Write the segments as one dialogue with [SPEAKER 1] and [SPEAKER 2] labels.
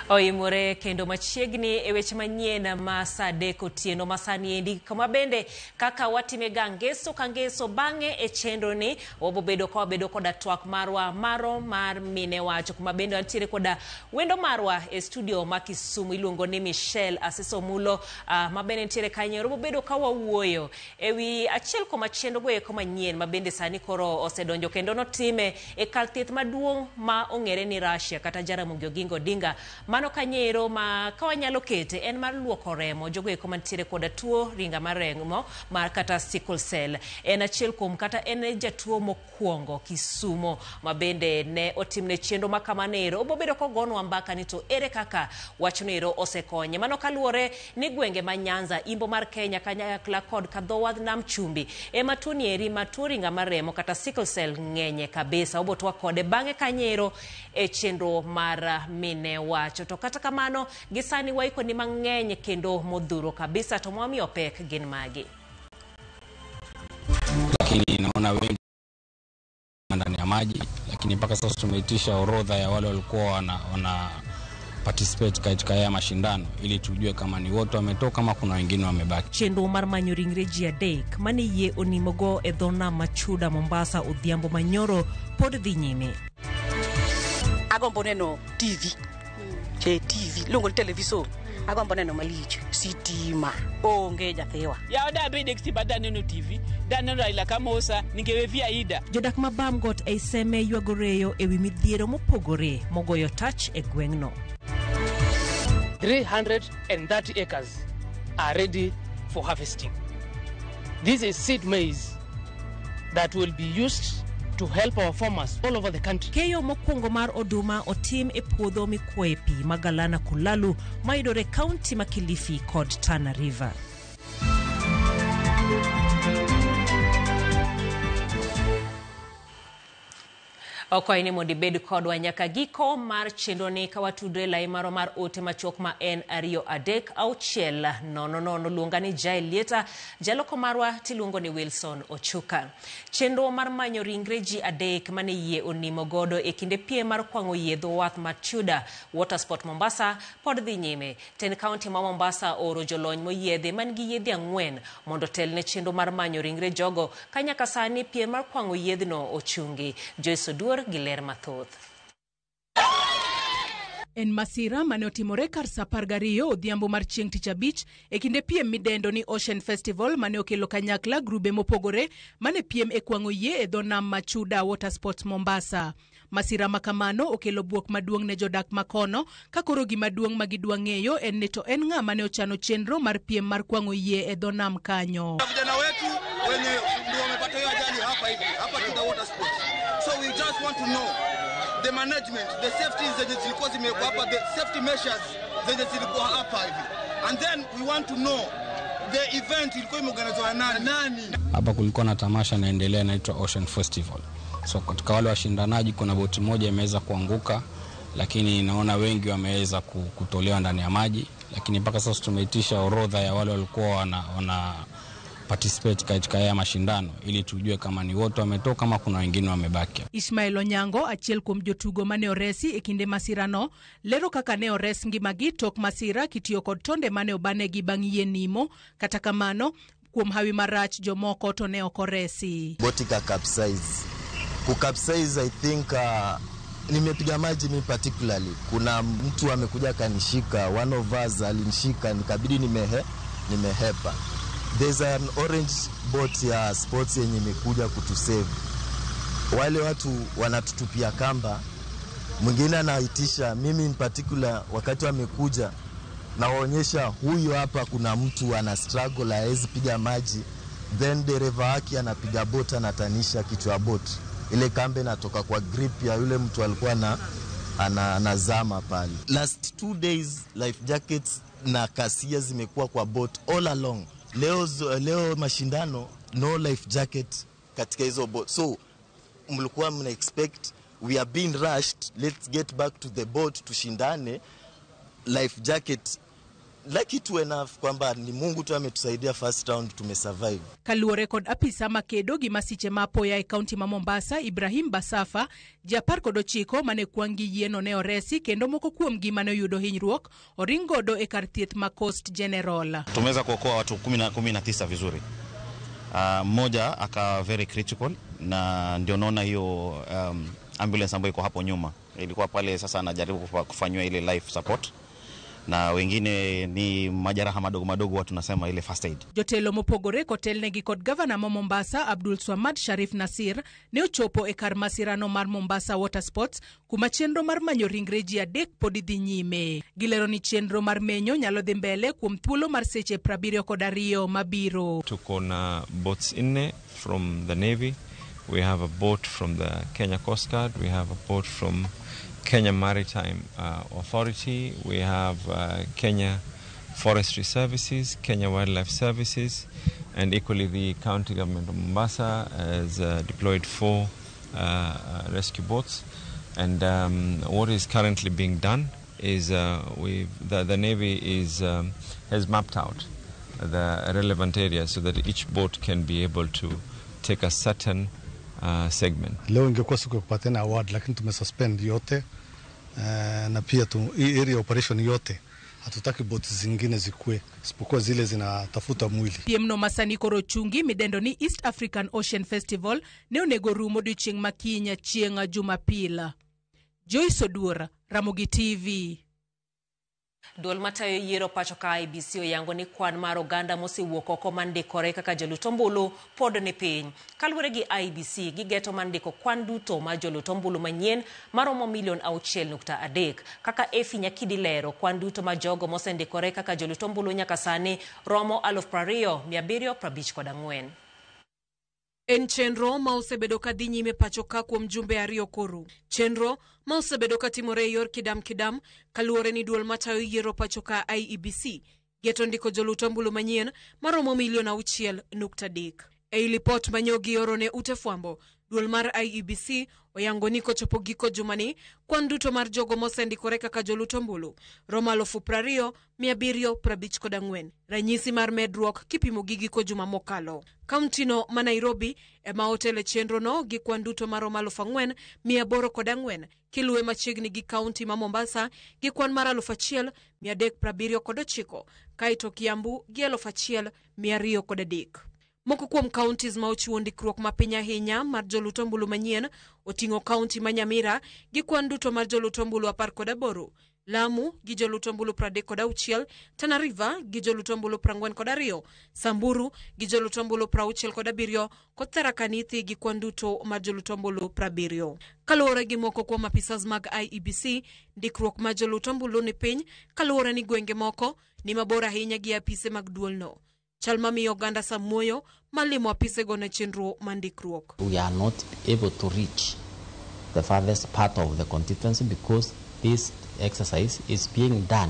[SPEAKER 1] Oimore kendo machiegni e weche manyien ma saa 3 otieno masani endi kama bende kaka watime gangeso kangeso bang'e e chenro ni wabobedo koda twak marwa mar mine wacho kuma bende antiere koda wendo marwa e studio ma Kisumu iluongo ni Michelle Aseso Mulo ma bende ntiere kanyo wabobedo ka wawuoyo ewi achiel koma chenro go eko manyien ma bende sani koro osedonjo kendo notime e kar thieth maduong' ma ong'ere ni Russia kata Jaramogi Oginga Odinga. Mano kanyero ma kawanyalo kete en mar luoko remo jogo eko mantiere koda tuo ringa mar remo mar kata sickle cell. En achiel kuom kata en jatuo mokwongo Kisumo ma bende ne otimne chenro ma kamanero obobedo kogonwa mbaka ni to ere kaka wachno osekonye. Mano kaluore ni gwenge ma Nyanza imbo mar Kenya kanyakla kod kadhowadh nam chumbi ema tuo nieri ma tuo ringa mar remo kata sickle cell ng'enye kabisa. Obotwa kode bang'e kanyero e chenro mar mine wacho. To kata kamano gisani waiko ni mang'eny kendo modhuro kabisa to mwamiyo pek gin magi.
[SPEAKER 2] Lakini naona wengi ndani ya maji, lakini mpaka sasa tumeitisha orodha ya wale walikuwa wana participate katika haya mashindano ili tujue kama ni wote wametoka kama kuna wengine wamebaki.
[SPEAKER 1] Chenro mar manyo ringre ji adek mane yie onimogo e dho nam ma Chuda Mombasa odhiambo manyoro pod dhi nyime.
[SPEAKER 3] Agombo neno TV. TV lungo television agombo neno malich sitima onge jathiwa
[SPEAKER 4] ya oda bede ktibada neno TV dano Raila Kamosa ningewe via ida.
[SPEAKER 1] Jodak ma Bamgot e seme yuagoreyo ewi midhiero mopogore mogoyo touch e gweng'no.
[SPEAKER 5] 330 acres are ready for harvesting. This is seed maize that will be used to help our farmers all over the country.
[SPEAKER 1] Keyo mokwongo mar oduma otim e puodho mikwoe pi Magalana Kulalu maidore county ma Kilifi kod Tana River. Okoini mondi bed kodwa nyaka giko mar chenro ni kawatudre lai maro mar ote machok ma en ariyo adek au chiel no luonga ni Jael Lieta jaloko marwa tilungo ni Wilson Ochuka. Chenro mar manyo ringre ji adek mane yie onimo godo e kinde pie mar kwang'o yedho wath ma Chuda Watersport Mombasa pod dhi nyime. Ten County ma Mombasa oro jolony moyiedhe man gi yedhe 4 mondo telne chenro mar manyo ringre jogo kanyaka sani pie mar kwang'o yedhno ochungi. Joyce Oduor Giler mathoth.
[SPEAKER 6] En masira mane otimore kar saa 12 odhiambo mar chieng' tich abich e kinde piem midendo ni Ocean Festival mane okelo kanyakla grube mopogore mane piem e kwang'o yie e dho nam ma Chuda Watersport Mombasa. Masira makamano okelo buok maduong' ne jodak makono ka koro gima duong' ma gidwa ng'eyo en ni to en ng'a mane ochano chenro mar piem mar kwang'o yie e dho nam kanyo.
[SPEAKER 7] Vijana wetu wenye ndio wamepata hiyo ajali hapa Chuda Watersport. So we just want to know the management, the safety zenye zilikuwa zimewekwa hapa, the safety measures zenye zilikuwa hapa hivi. And then we want to know the event ilikuwa imeorganizwa na nani.
[SPEAKER 2] Hapa kulikuwa na tamasha inaendelea inaitwa Ocean Festival. So katika wale washindanaji kuna boti moja imeweza kuanguka, lakini naona wengi wameweza kutolewa ndani ya maji, lakini mpaka sasa tumeitisha orodha ya wale walikuwa wana participate katika haya mashindano ili tujue kama ni wote wametoka kama kuna wengine wamebaki.
[SPEAKER 6] Ismail Onyango achiel kuom jotugo mane oresi e kinde masirano lero kaka ne ores ngimagi tok masira kitiyo kod tonde mane obanegi bang' yie nimo kata kamano kuom hawi marach jomoko to ne okoresi.
[SPEAKER 8] Boti ka capsize. Ku capsize I think nimepiga maji mimi particularly. Kuna mtu amekuja kanishika, one of us alinishika nikabidi nimehepa. There's an orange boat ya sports yenye imekuja kutusave. Wale watu wanatutupia kamba. Mwingine anaitisha, mimi in particular wakati wamekuja nawaonyesha huyu hapa kuna mtu ana struggle haezi piga maji. Then dereva wake anapiga boat anatanisha kichwa boat. Ile kambe natoka kwa grip ya yule mtu alikuwa anazama pale. Last 2 days life jackets na kasia zimekuwa kwa boat all along. Leo mashindano no life jacket katika hizo boat. So mlikuwa mna expect we are being rushed, let's get back to the boat tushindane. Life jacket lucky to enough kwamba ni Mungu tu ametusaidia first round tumesurvive.
[SPEAKER 6] Kaluore kod apisa makedo gi masiche mapoya e kaunti ma Mombasa, Ibrahim Basafa, japar kod 9 mane kwangi yieno ne oresi kendo moko kuom gi mane yudo hinyruok oringodo e kar thieth ma Coast General.
[SPEAKER 9] Tumeweza kuokoa watu 19 vizuri. Mmoja aka very critical na ndio naona hiyo ambulance ambayo iko hapo nyuma ilikuwa pale sasa anajaribu kufanywa ile life support, na wengine ni majeraha madogo watu nasema ile first aid.
[SPEAKER 6] Jotelo mopogore kotelnegi kod gavana ma Mombasa Abdul Swamad Sharif Nasir ne ochopo e kar masirano mar Mombasa Water Sports kuma chenro mar manyo ringre ji adek podi dhi nyime. Gilero ni chenro mar menyo nyalo dhi mbele kuom thuolo mar seche 72 mabiro.
[SPEAKER 10] Tuko na boats inne from the Navy. We have a boat from the Kenya Coast Guard. We have a boat from Kenya Maritime Authority. We have Kenya Forestry Services, Kenya Wildlife Services, and equally the county government of Mombasa has deployed 4 rescue boats. And what is currently being done is the Navy has mapped out the relevant areas so that each boat can be able to take a certain segment.
[SPEAKER 11] Leo ingekuwa siku kupatana award lakini tumesuspend yote na pia area operation yote hatutaki boti zingine zikue isipokuwa zile zinatafuta mwili.
[SPEAKER 6] Piemno masani koro chungi midendo ni East African Ocean Festival ne onego rumo odiochieng' makinya chieng' Jumapil. Joyce Odura, Ramogi TV.
[SPEAKER 1] Duol matayo yiero pacho ka IEBC oyango ni kwan mar oganda mosewuok oko mandikore kaka joluto ombulu pod ni piny. Kaluwore gi IEBC gigeto mandiko kwan duto ma joluto ombulu manyien maromo 6.3 kaka Efi Nyakidi lero kwan duto ma jogo mosendikore kaka joluto ombulu nyaka sani romo 20,754.
[SPEAKER 12] En chenro ma osebedo ka dhi nyime pacho ka kuom jumbe 2 koro. Chenro ma osebedo ka timore yor kidam kaluwore ni duol matayo yiero pacho ka IEBC geto ndiko joluto ombulu manyien maromo 6.3. Ei lipot manyogi oro ne ute fwambo, duol mar IEBC oyango ni kochopo giko jumani kwan duto mar jogo mosendikore kaka joluto ombulu romo 20,754. Ranyisi mar medruok kipimo gi giko juma mokalo. Kauntino ma Nairobi ema otele chenro no gi kwan duto maromo 4,804 kiluwe machiegni gi kaunti ma Mombasa gi kwan mar 1,379 kaito Kiambu gi 1,203. Moko kuom counties ma ochiwo ndikruok ma piny ahinya mar joluto ombulu manyien oting'o kaunti ma Nyamira gi kwan duto mar joluto ombulu 18, Lamu gi joluto ombulu 36, Tana River gi joluto ombulu 42, Samburu gi joluto ombulu 67 kod Tharaka Nithi gi kwan duto mar joluto ombulu 70. Kaluwore gi moko kuom apisas mag IEBC, ndikruok ma joluto ombulu ni piny kaluwore ni gwenge moko ni mabor ahinya gi apise mag duolno. Chalmami Oganda Samuoyo malimo apise go ne chenro mandikruok.
[SPEAKER 13] We are not able to reach the farthest part of the constituency because this exercise is being done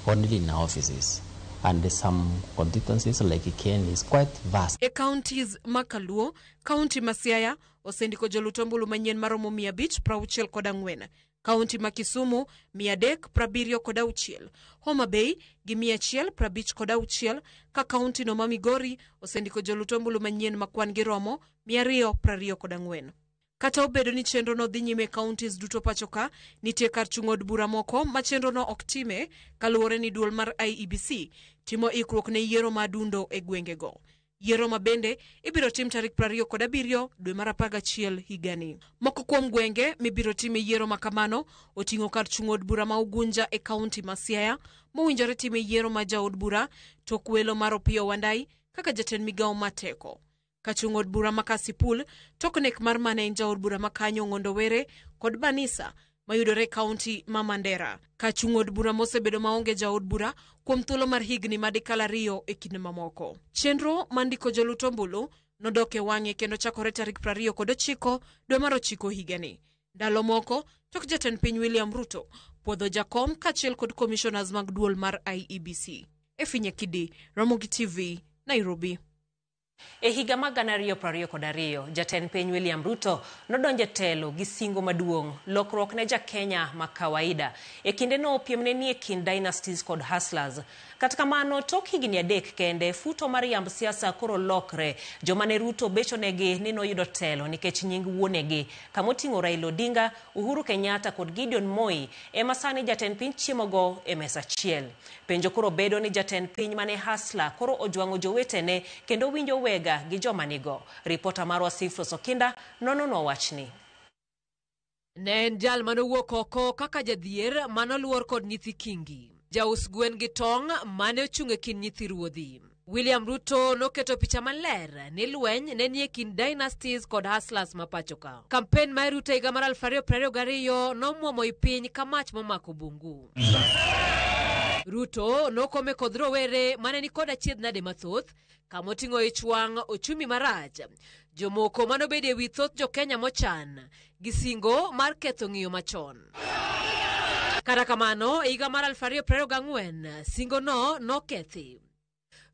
[SPEAKER 13] only in our offices, and some constituencies like Ken is quite vast.
[SPEAKER 12] E counties Makaluo, County Masiaya osendiko joluto ombulu manyien maromo 564. County Makisumu 376, Homa Bay gi 156, ka county no ma Migori osendiko joluto ombulu manyien makwan gi romo 224. Kata obedo ni chenro no dhi nyime counties duto pacho ka, nitie kar chungo od bura moko ma chenro no ok time kaluwore ni duol mar IEBC timo ikruok ne yiero madundo e gwengego. Yiero mabende ibiro tim tarik 27 dwe mar 11 higani. Moko kuom gwenge mibiro time yiero makamano oting'o kar chungo od bura ma Ugunja e kaunti ma Siaya, mowinjore time yiero ma jaod bura Tokwelo mar Opiyo Wandai kaka jatend migawo mateko. Kachungo od bura ma Kasipul toknek mar mane jaod bura makanyo Ng'ondo Were kod Banisa mayudore kaunti ma Mandera. Kachungo od bura mosebedo maonge jaod bura kuom thuolo mar higni madikala 2 e kinde mamoko. Chenro mandiko joluto ombulu nodoke wang'e kendo chakore tarik 29 dwe mar 9 higani. Ndalo moko tok jatend piny William Ruto puodho jakom kachiel kod commissioners mag duol mar IEBC. Efi Nyakidi, Ramogi TV, Nairobi.
[SPEAKER 1] E higa mag 2022, jatend piny William Ruto nodonje telo gi singo maduong' lokruok ne ja-Kenya ma kawaida. E kinde no piem ne nie kind dynasties kod hustlers. Kata kamano, tok higni 3 kende, futo mar yamb siasa koro lokre. Joma ne Ruto bechonegi ni noyudo telo nikech nying wuonegi. Kamoting'o Raila Odinga, Uhuru Kenyatta kod Gideon Moi ema sani jatend piny chiemogo e mesa achiel. Penjo koro bedo ni jatend piny mane hustler koro ojwang'o jowetene kendo winjo wega gi joma nigo. Ripota marwa Sifros Okinda nono wachni.
[SPEAKER 12] Ne en jal manowuok oko kaka jadhier manoluor kod nyithi kingi. Jaus gwen gi tong' mane ochung' e kind nyithi ruodhi. William Ruto noketo picha maler ni lweny ne nie kind dynasties kod hustlers mapachoka. Kampen mar Ruto higa mar 2022 nomuomo i piny ka mach momako bungu. Ruto nokome kod rowere mane ni kod achiedh nade mathoth, kamoting'o ich wang', ochumi marach, jomoko manobede e wi thoth jo-Kenya mochan, gi singo mar ketho ng'iyo machon. Kata kamano, higa mar 2024, singo no nokethi.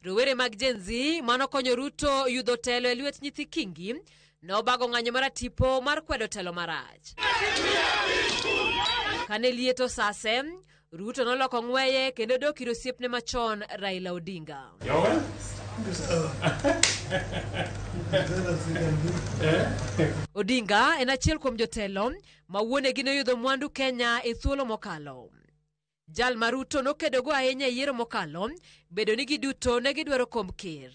[SPEAKER 12] Rowere mag Gen Z manokonyo Ruto yudo telo e lwet nyithi kingi, nobago ng'anyo mar tipo mar kwedo telo marach. Kane lieto sase, Ruto noloko ng'weye kendo dok ir osiepne machon Raila Odinga. Odinga en achiel kuom jotelo ma wuonegi noyudo mwandu Kenya e thuolo mokalo. Jal ma Ruto nokedogo ahinya e yiero mokalo, bedo ni giduto ne gidwaro kom ker.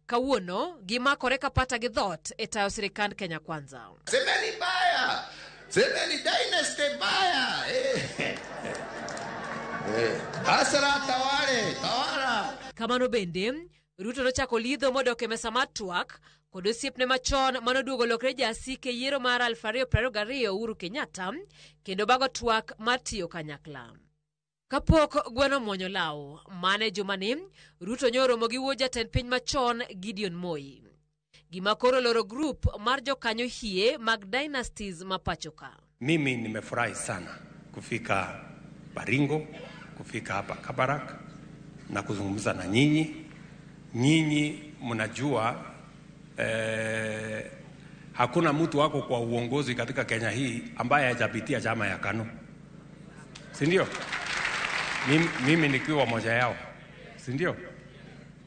[SPEAKER 12] Kawuono, gimakore kapata gi dhot e tayo sirikand Kenya Kwanza.
[SPEAKER 14] Semeni baya! Semeni dynasty baya! Asra tawara!
[SPEAKER 12] Kamano bende, Ruto nochako lidho modok e mesa mar twak kod osiepne machon manoduogo lokre jasike yiero mar 2022 Uhuru Kenyatta kendo bago twak mar tiyo kanyakla. Kapok gweno muonyo law, mane jumani, Ruto nyoromo gi wuo jatend piny machon Gideon Moi. Gima koro loro group mar jokanyo hie mag dynasties mapachoka.
[SPEAKER 15] Mimi nimefurahi sana kufika Baringo, kufika hapa Kabarak na kuzungumza na nyinyi. Nyinyi mnajua hakuna mtu wako kwa uongozi katika Kenya hii ambaye hajapitia chama ya KANU. Si ndio? Mimi nikiwa moja yao. Si ndio?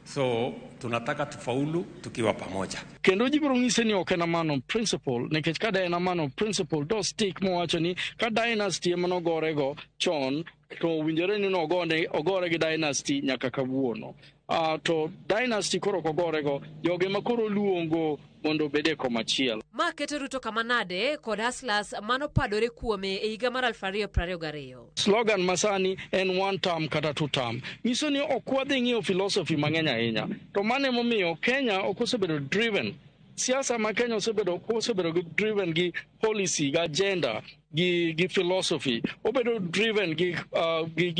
[SPEAKER 15] So tunataka tufaulu tukiwa pamoja.
[SPEAKER 16] Kendo jibiro ng'ise ni ok en mano principle, nikech kada en mano principle do stick mowacho ni ka dynasty manogorego chon to winjore ni ogore gi dynasty nyaka kawuono. To dynasty koro kogorego joge makoro luongo mondo bede komachiel.
[SPEAKER 12] Ma keto Ruto kamanade kod hustlers manopadore kuome e higa mar 2022.
[SPEAKER 16] Slogan masani en one term kata two term. Nyiso ni ok wadhi ng'iyo philosophy mang'eny ahinya. To mane momiyo Kenya ok osebedo driven. Siasa ma Kenya osebedo driven gi policy, gi agenda, gi philosophy. Obedo driven gi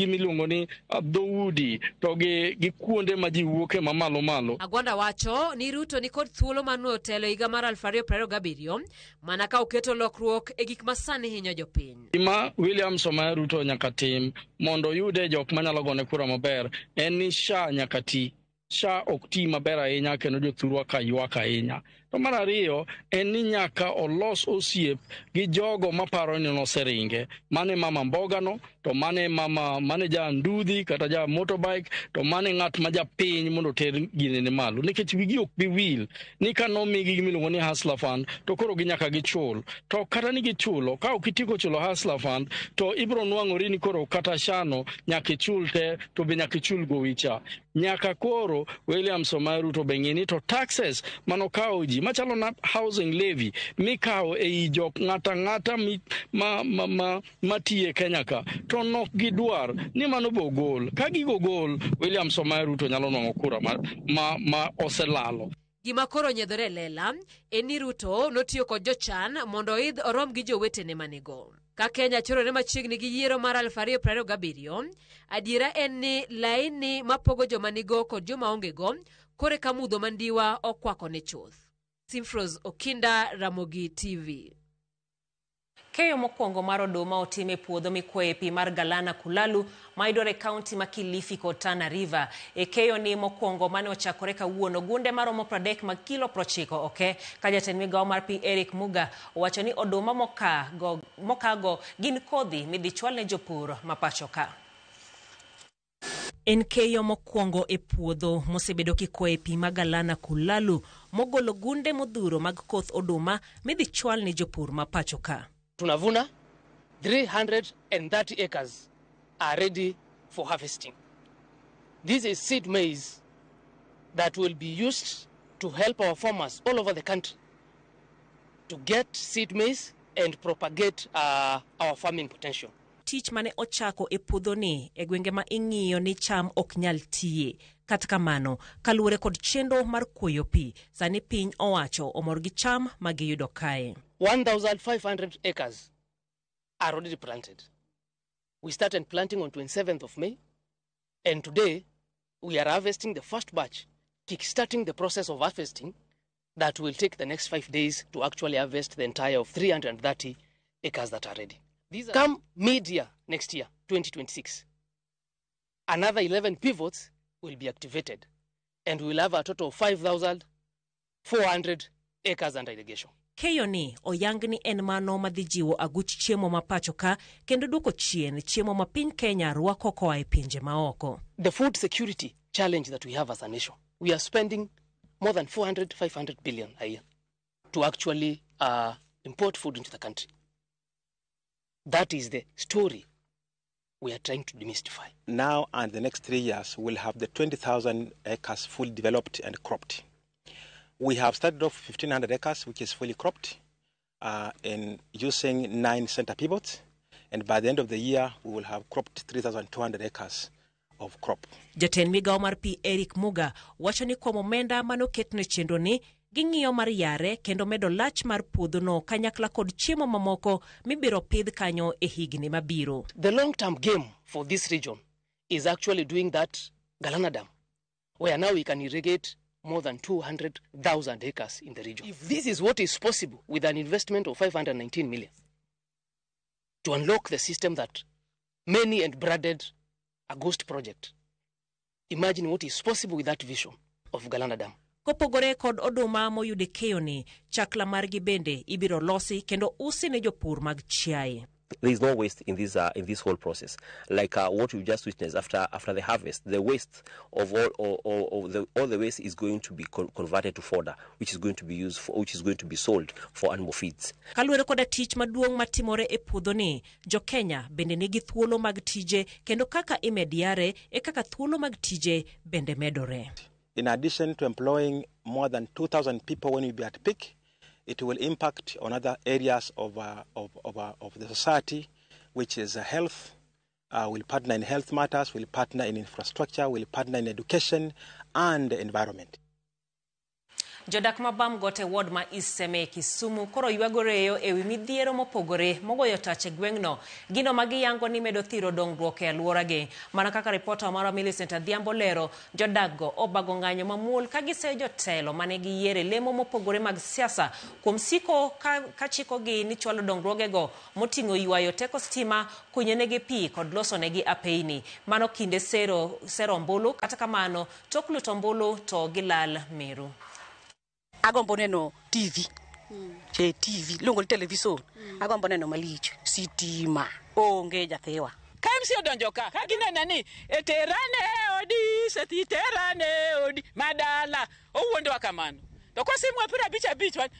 [SPEAKER 16] miluongo ni dhoudi to gi kuonde ma ji wuoke mamalo.
[SPEAKER 12] Agwanda wacho ni Ruto ni kod thuolo manuo telo higa mar 2027 mana ka oketo lokruok e gik masani hinyo jopiny.
[SPEAKER 16] Gima William Samoei Ruto nyaka tim mondo yude jok manyalo gone kura maber en ni SHA nyaka ti. SHA ok ti maber ahinya kendo jothurwa ka ywak ahinya. To mar ariyo en ni nyaka olos osiep gi jogo maparo ni noseringe. Mane mama mbogano, to mane ja ndudhi kata ja motorbike, to mane ng'at ma ja piny mondo ter ginene malo. Nikech wigi ok bi wil ni ka nomigi gimiluongo ni hustler fund to koro ginyaka gichul. To kata ni gichulo, ka ok itiko chulo hustler fund to ibiro nwang'ori ni koro kata shano nyaka ichul te to be nyaka ichul gowicha. Nyaka koro William Samoei Ruto beng'ini to taxes manokawo ji machalo na housing levy mikawo ei jok ng'ata matiye Kenya ka to nok gidwar ni mano bogol. Ka gigogol, William Samoei Ruto nyalo nwang'o kura ma oselalo.
[SPEAKER 12] Gima koro nyedhore lela en ni Ruto notiyo kod jochan mondo oidh orom gi jowetene manigo. Ka Kenya chorore machiegni gi yiero mar 2027, adiera en ni laini mapogo joma nigo kod joma ongego kore ka mudho mandiwa okwako ne chuth. Sifros Okinda, Ramogi TV.
[SPEAKER 1] Keyo mokwongo mar oduma otime puodho mikwoye pi mar Galana Kulalu maidore kaunti ma Kilifi kod Tana River. Keyo ni mokwongo mane ochakore kawuono gunde maromo 30 mag kilo 90 ka jatend migawo mar pi Eric Muga owacho ni oduma mokago gin kodhi midhi chwal ne jopur mapacho ka. En keyo mokwongo e puodho mosebedo kikwoye pi mag Galana Kulalu mogolo gunde modhuro mag koth oduma midhi chwal ne jopur mapacho ka.
[SPEAKER 5] Tunavuna 330 acres are ready for harvesting. This is seed maize that will be used to help our farmers all over the country to get seed maize and propagate our farming potential.
[SPEAKER 1] Tich mane ochako e puodho ni e gwenge ma ing'iyo ni cham ok nyal tiye. Kata kamano, kaluwore kod chenro mar kwoyo pi, sani piny owacho omor gi cham magiyudo kae.
[SPEAKER 5] 1,500 acres are already planted. We started planting on 27th of May, and today we are harvesting the first batch, kickstarting the process of harvesting that will take the next 5 days to actually harvest the entire of 330 acres that are ready. Come mid-year next year, 2026, another 11 pivots will be activated, and we will have a total of 5,400 acres under irrigation.
[SPEAKER 1] Keyo ni oyang ni en mano madhi jiwo aguch chiemo mapacho ka kendo duoko chien chiemo ma piny Kenya rwako koa e pinje maoko.
[SPEAKER 5] The food security challenge that we have as a nation, we are spending more than 500 billion a year to actually import food into the country. That is the story we are trying to demystify.
[SPEAKER 17] Now and the next 3 years, we'll have the 20,000 acres fully developed and cropped. We have started off 1,500 acres, which is fully cropped, in using 9 center pivots. And by the end of the year, we will have cropped 3,200 acres of crop.
[SPEAKER 1] Jatend migawo mar pi Eric Muga wacho ni kuom omenda manoketne chenro ni ging'iyo mar yare kendo medo lach mar puodho no kanyakla kod chiemo mamoko mibiro pidh kanyo e higni mabiro.
[SPEAKER 5] The long-term game for this region is actually doing that Galana Dam, where now we can irrigate more than 200,000 acres in the region. If this is what is possible with an investment of 519 million to unlock the system that many and branded a ghost project, imagine what is possible with that vision of Galana Dam.
[SPEAKER 1] Kopogore kod oduma moyude keyo ni, chakla margi bende ibiro losi kendo usi ne jopur mag chiaye.
[SPEAKER 18] There is no waste in this whole process. Like what we just witnessed after the harvest, the waste of all the waste is going to be converted to fodder, which is going to be used for, which is going to be sold for animal feeds.
[SPEAKER 1] Kaluwore koda tich maduong' matimore e puodho ni, jo Kenya bende nigi thuolo mag tije kendo kaka imediare e kaka thuolo mag tije bende medore.
[SPEAKER 17] In addition to employing more than 2,000 people when we be at peak, it will impact on other areas of the society, which is health. We'll partner in health matters, we'll partner in infrastructure, we'll partner in education and the environment.
[SPEAKER 1] Jodak mabam gote ward ma Iseme Kisumu koro ywagoreyo ewi midhiero mopogore mogoyo tache gweng'no gino magiyango ni medo thiro dongruok e alworage. Mana kaka reporter mara Millicent Adhiambo lero, jodakgo obago ng'anyo mamuol ka giseyo jotelo mane giyiere lemo mopogore mag siasa kuom siko ka chikogi ni chwalo dongruogego moting'o ywayo teko stima, kunyenegi pi kod loso negi apeini. Mano kinde sero ombulu, kata kamano tok luto ombulu to gilal Meru.
[SPEAKER 3] Agombo neno TV. TV, lungo television. Agombo neno malich, sitima. Onge jathewa.
[SPEAKER 4] KMC odonjo ka ginena ni eterane odi seti terane odi madala owuondo kamano. To kosimwa pira bicha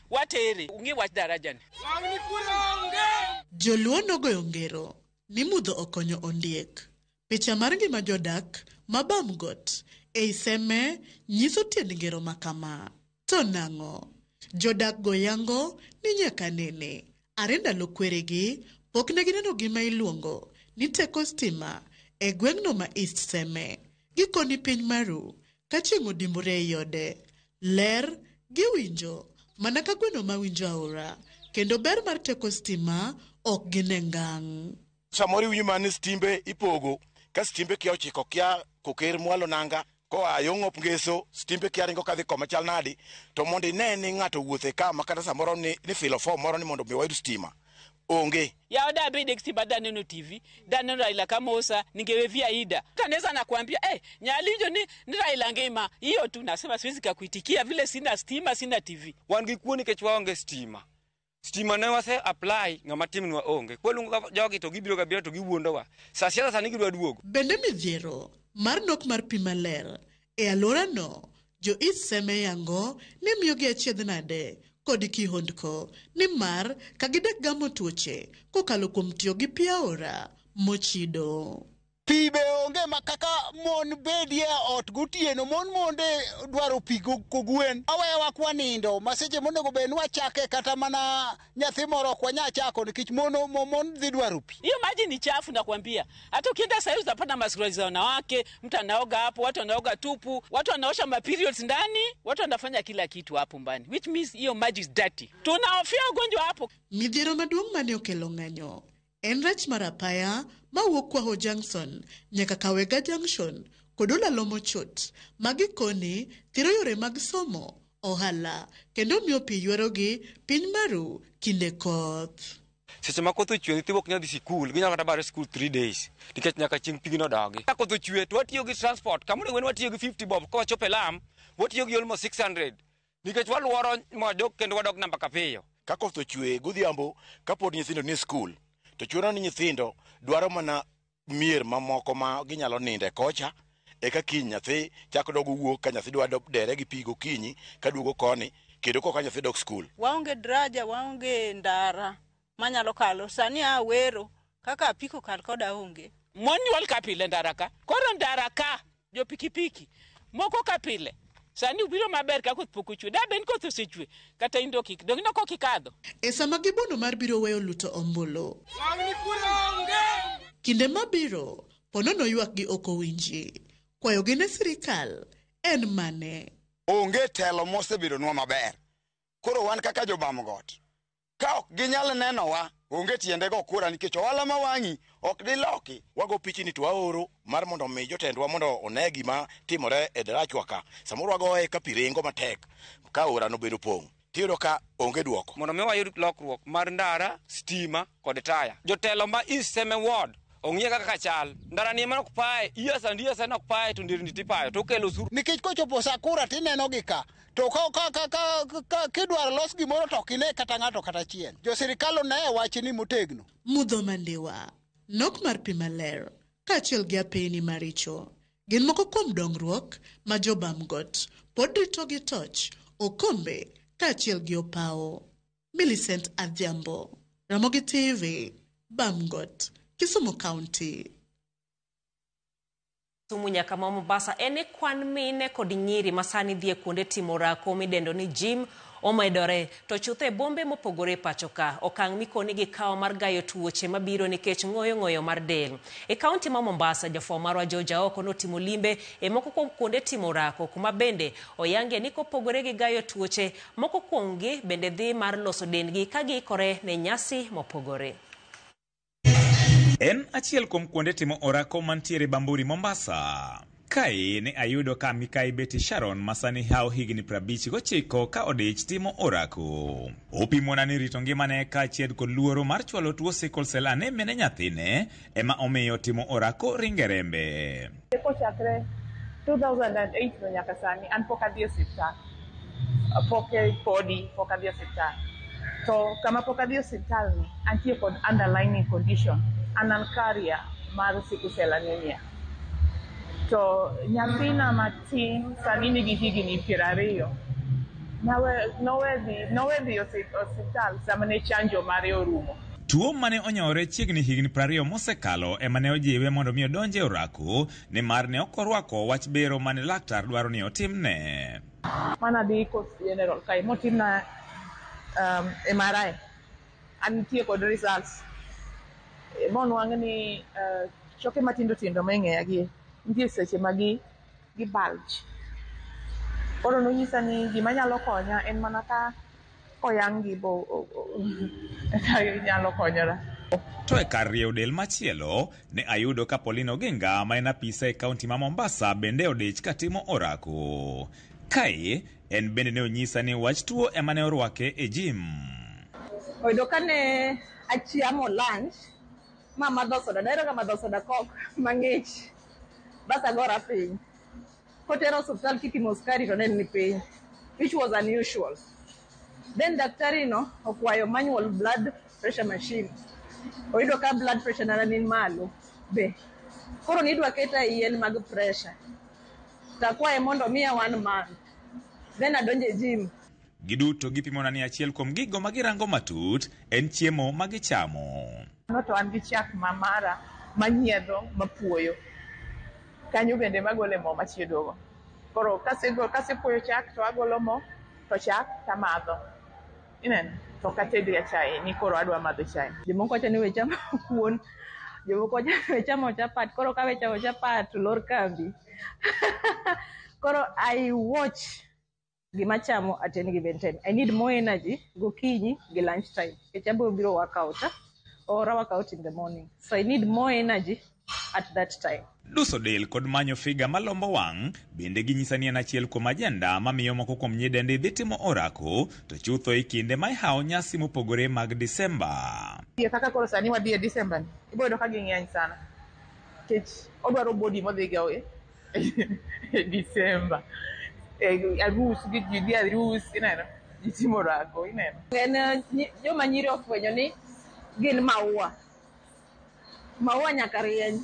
[SPEAKER 4] watere ungi wach darajani.
[SPEAKER 19] Joluo nogoyo ngero ni mudho okonyo ondiek. Picha mar ngima jodak mabam got e Iseme nyiso tiend ngero makama. To nang'o, jodak goyango ni nyaka nene arenda lokweregi pok ne gineno gima iluongo ni teko stima e gweng'no ma East Seme. Gikoni piny maru ka chieng' odimbore e yode. Ler giwinjo mana ka gweno mawinjo aora kendo ber mar teko stima ok gine ngang'.
[SPEAKER 20] Samori winyo mane stimbe ipogo ka stimbe kia ochiko kia koker mwalo nanga ko ayong'op ngeso stimbe kia ringo kadhi koma chal nadi to mondo ine ni ng'ato wuothe ka makata samoro ni filo form moro ni mondo mi wayud stima onge.
[SPEAKER 4] Ya oda bide kitiba daneno TV, daneno Raila Kamosa, ningewevia ida. Kaneza nakuambia, Nyalinjo ni Raila ngema. Hiyo tu nasema siwezi kuitikia vile sina stima, sina TV.
[SPEAKER 21] Wangi kuoni kechwa onge stima. Stima ne wase apply ngama timu nwa onge. Kwelu jogi to gibiro gabiro to giwuondowa. Sa siasa sani gidwa duogo.
[SPEAKER 19] Bende midhiero mar nok mar pi maler e alworano jo iseme yango ni miyogi achiedh nade kod kihondko ni mar ka gidek gamo tuoche kokalo kuom tiyo gi pi aora mochido.
[SPEAKER 22] Pi be onge makaka mon bedie ot gotieno monde dwaro pi kogwen awewa kwa nindo maseche monego be nwachake kata mana nyathi moro kwa nyachako nikech mon dhi dwaro pi.
[SPEAKER 4] Hiyo maji ni chafu nakwambia. Hata ukienda sasa utapata masuruali za wanawake, mtu anaoga hapo, watu wanaoga tupu, watu wanaosha periods ndani, watu wanafanya kila kitu hapo mbani. Which means hiyo maji is dirty. Tunahofia ugonjwa hapo.
[SPEAKER 19] Midhiero maduong' mane okelo ng'anyo en rech mar apaya mawuok Kwaho Junction nyaka Kawega Junction kod olalo mochot magikone thiro yore mag somo, ohala kendo miyo pi ywarogi piny maru kinde koth.
[SPEAKER 21] Seche ma koth ochwe nyithindo ok nyal dhi sikul, ginyalo kata bare sikul 3 days nikech nyaka chieng' pigno dogi. Ka koth ochwe to watiyo gi transport, kamoro wen watiyo gi 50 bob ka wachopo e Lam, watiyo gi almost 600 nikech waluoro modok kendo wadok namba kapiyo.
[SPEAKER 20] Ka koth ochwe godhiambo kapod nyithindo ni skul to chuno ni nyithindo dwaro mana mier mamoko ma ginyalo ninde kocha eka kiny nyathi chako dogo wuok ka nyathi dwa dere gi pi gokinyi ka duogo koni kendo koka nyathi dok skul.
[SPEAKER 23] Waonge draja, waonge ndara manyalo kalo sani awero kaka apiko kal koda onge.
[SPEAKER 4] Monyuol kapile ndaraka. Koro ndaraka jo pikipiki moko kapile. Sani ubiro maber ka koth pok ochwe. Da ben koth osechwe kata indo kik dogino ko kikadho.
[SPEAKER 19] E sama gibono mar biro weyo luto ombulu. Kinde mabiro ponono ywak gi ok owinji. Kwayo gi ne sirikal en mane?
[SPEAKER 14] Onge telo mosebiro nwa maber. Koro wan kaka jobamgot ka ok ginyal nenowa onge tiende go kura nikech ohala ma wangi ok diloki.
[SPEAKER 20] Wago pichini to waoro mar mondo mi jotendwa mondo one gima timore e darachwa ka. Samoro wagoe ka pirengo matek ka ora no bedo pong'. Tiyudo ka onge duoko.
[SPEAKER 21] Mondo mi wayud lokruok mar ndara, stima kod taya. Jotelo ma iseme ward ong'ie kaka chal. Ndara ni mana kupae, iya sana kupae to ndirni tipayo to kelo usuru.
[SPEAKER 22] Nikech kochopo sakura tineno gi ka to ka kidwaro los gimoro to kine kata ng'ato kata chien. Jo sirikal ne wachi ni motegno.
[SPEAKER 19] Mudho mandiwa, nok mar pi maler, kaachiel gi apeyni maricho. Gin moko kuom dongruok ma jobamgot pod rito gi toch, okombe kaachiel gi opawo. Millicent Adhiambo, Ramogi TV, Bamgot, Kisumu County.
[SPEAKER 1] Kisumu nyaka Mombasa ene kwan mine kod nyiri masani dhie kuonde timo orako midendo ni gym omedore to chuthe bombe mopogore pachoka. Okang' mikoni gi kawo mar gayo tuoche mabiro nikech ng'oyo mar del. E kaunti ma Mombasa jafwambo marwa George Aoko notimo limbe e moko kuom kuonde timo orako kuma bende oyange ni kopogore gi gayo tuoche moko kuomgi bende dhi mar loso dendgi ka giikore ne nyasi mopogore.
[SPEAKER 24] En achiel kuom kuonde timo orako mantiere Bamburi Mombasa. Kae ne ayudo ka Mikai Betty Sharon masani hao higni 59 ka odich timo orako. Opimona ni rito ngimane kaachiel kod luoro mar chwalo tuo sickle cell anemia ne nyathine ema omiyo timo orako ringerembe.
[SPEAKER 25] Kochakre 2008 nyaka sani an pok adhi osiptal. Pok adhi osiptal. To kama pok adhi osiptal ni antie kod underlying condition an carrier mar sickle cell anemia. To nyathina matin sani nigi higni 20. Nowe dhi osiptal sama ne chanjo mare orumo.
[SPEAKER 24] Tuo mane onyore chiegni higni 20 mosekalo ema ne ojiwe mondo mi odonje orako ni mar ne okorwako wach bero mane laktar dwaro ni otimne.
[SPEAKER 25] Mana dhi Coast General kai motimna MRI. Antie kod results. Mon wang'ni choke matindo meng'eya gi nitie seche magi bulge. Koro nonyisa ni gima nyalo konya en mana ka oyang' gi nyalo konyora.
[SPEAKER 24] To e kar rieyo del machielo ne ayudo ka Paulino Genga ma en apisa e kaunti ma Mombasa bende odich katimo orako. Kae en bende ne onyisa ni wach tuo ema ne orwake e gym.
[SPEAKER 25] Oyudo ka ne
[SPEAKER 2] achiamo lunch, mama dosoda, daero kama dosoda kok mang'ich. Bas agora piny. Kotero hospital kipimo sukari to nen ni piny, which was unusual. Then daktari no okwayo manual blood pressure machine. Oyudo ka blood pressure na ni malo be. Koro nidwa keta yien mag pressure. Takwaye mondo miya 1 month. Then adonje gym.
[SPEAKER 24] Giduto gipimo nani achiel kuom gigo magirango matut en chiemo magichamo.
[SPEAKER 25] To an gi chak mamara manyiedho mapuoyo. Kanyo bende magole mo machiedogo. Koro kasepuoyo chak to agolo mo to chak tamadho. Ineno to katedi ya chai ni koro adwa madho chai. Jomoko wacho ni we chamo kuon. Jomoko wacho ni we chamo chapat. Koro ka we chamo chapat to lor kambi. Koro I watch gima chamo at any given time. I need more energy gokinyi gi lunch time. Kechabo biro workout or workout in the morning. So I need more energy at that time.
[SPEAKER 24] Duso del kod manyo figa malombo wang bende ginyisani en achiel kuom ajenda mamiyo moko kuom nyidendi dhi timo orako to chutho e kinde ma ihawo nyasi mopogore mag Disemba.
[SPEAKER 25] Kaka koro sani wadhi e Disemba ni ibodo ka ging'eny sana. Kech odwaro body modhiga e Disemba. Arus gi arus ineno gitimo orako ineno.
[SPEAKER 2] En joma nyiri ofwenyo ni gin maua. Maua nyaka rieny.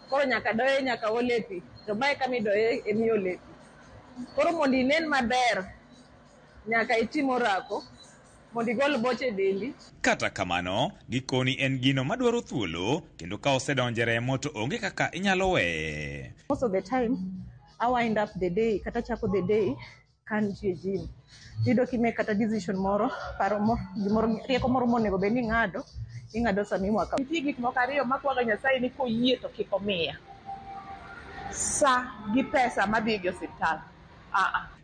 [SPEAKER 2] Koro nyaka doye nyaka olepi. To mae kama idoye emi olepi. Koro mondo inen maber nyaka itim orako mondo igol boche dendi.
[SPEAKER 24] Kata kamano, gikoni en gino madwaro thuolo kendo ka osedonje remo to onge kaka inyalo we.
[SPEAKER 2] Most of the time I wind up the day kata chako the day kan ji gym. Dido kime kata decision moro, paro mo, gimoro rieko moro monego bed ni ing'ado sami mwaka.
[SPEAKER 25] Nitie gik moko ariyo makwaga Nyasaye ni koyie to kik omiya. Sa gi pesa madhi gi osiptal.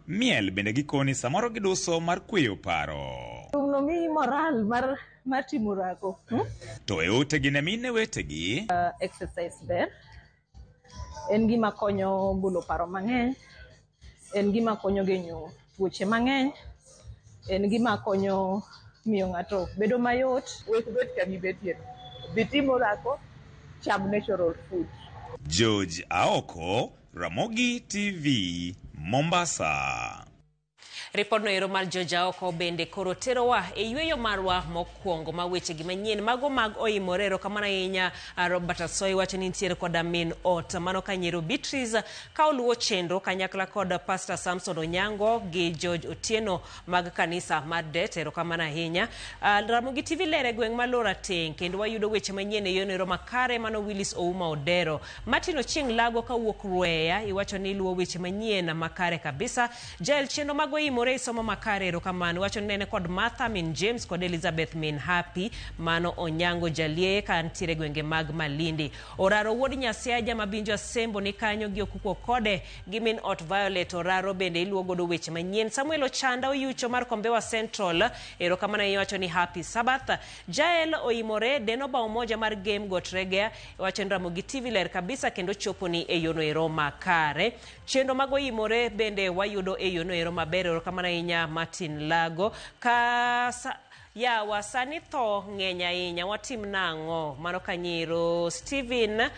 [SPEAKER 24] Miel bende gikoni samoro giduso mar kweyo paro.
[SPEAKER 2] No mi moral mar timo orako.
[SPEAKER 24] To e utegi ne mine wetegi.
[SPEAKER 2] Exercise ber. En gima konyo golo paro mang'eny. En gima konyo genyo tuoche mang'eny. En gima konyo miyo ng'ato bedo mayot.
[SPEAKER 25] Wek bet kami betie. Dhi timo orako, cham natural food.
[SPEAKER 24] George Aoko, Ramogi TV, Mombasa.
[SPEAKER 1] Ripod no ero mar George Aoko bende koro terowa e yweyo marwa mokwongo ma weche gi manyien mago mag oimorero kamana ahinya. Robert Asoy wacho ni nitiere koda min ot mano ka Nyiro Beatrice ka oluwo chenro kanyakla kod Pastor Samson Onyango gi George Otieno mag kanisa mar Det. Ero kamana ahinya. Ramogi TV lere gweng' ma Lora Teng kendo wayudo weche manyien e yonero makare mano Willis Ouma Odero. Martin Ochieng Lago ka wuok Rueya iwacho ni luwo weche manyien makare kabisa. Jael chenro mago Morei somo makare. Ero kamano wacho nene kod Martha min James kod Elizabeth min Happy mano Onyango Jalie ka ntiere gwenge mag Malindi. Oraro wuod Nyasiaja mabinjo Sembo ni kanyo gi okuko kode gi min ot Violet. Oraro bende iluwo godo weche manyien. Samuel Ochanda oyucho mar Kombewa Central. Ero kamano iwacho ni Happy Sabbath. Jael oimore deno ba umoja mar Game Got Reggae wacho ni Ramogi TV ler kabisa kendo chopo ni e yono ero makare. Chenro mago imore bende wayudo e yono ero maber. Kamana inya Martin Lago ya wasani tho ng'eny ahinya watim nang'o mano ka Nyiro Steven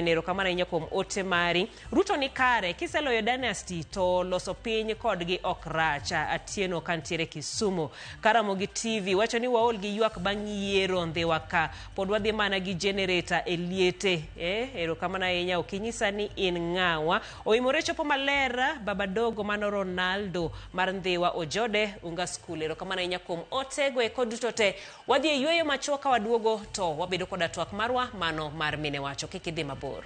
[SPEAKER 1] ero kamana inya kuom ote mari. Ruto ni kare kiseloyo Dynasty to loso piny kodgi ok rach. Atieno kantiere Kisumu. Karamogi TV wacho ni waol gi ywak bang' yiero ndhiwa ka pod wadhi mana gi generator e liete. Ero kamana inya okinyisa ni in ng'awa. Oimore chopo maler baba dogo mano Ronaldo mar ndhiwa Ojode unga school. Ero kamana inya kuom otego e kod dutote wadhi e yweyo machuoka waduogo to wabedo koda twak marwa mano mar mine wacho kikidhi mabor.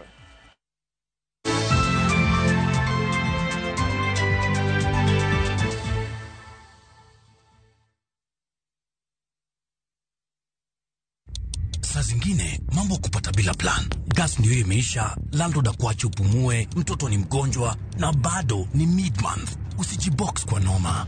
[SPEAKER 7] Saa zingine mambo kupata bila plan. Gas ndio imeisha, landlord akuache upumue, mtoto ni mgonjwa na bado ni mid-month. Usijibox kwa noma.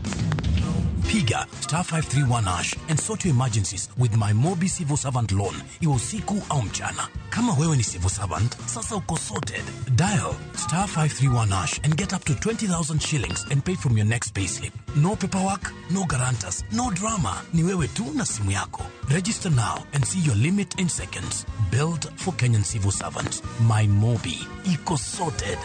[SPEAKER 7] Piga *531# and sort your emergencies with my Mobi Civil Servant loan. Iwe usiku au mchana. Kama wewe ni civil servant, sasa uko sorted. Dial *531# and get up to 20,000 shillings and pay from your next payslip. No paperwork, no guarantors, no drama. Ni wewe tu na simu yako. Register now and see your limit in seconds. Built for Kenyan civil servants. My Mobi. Iko sorted.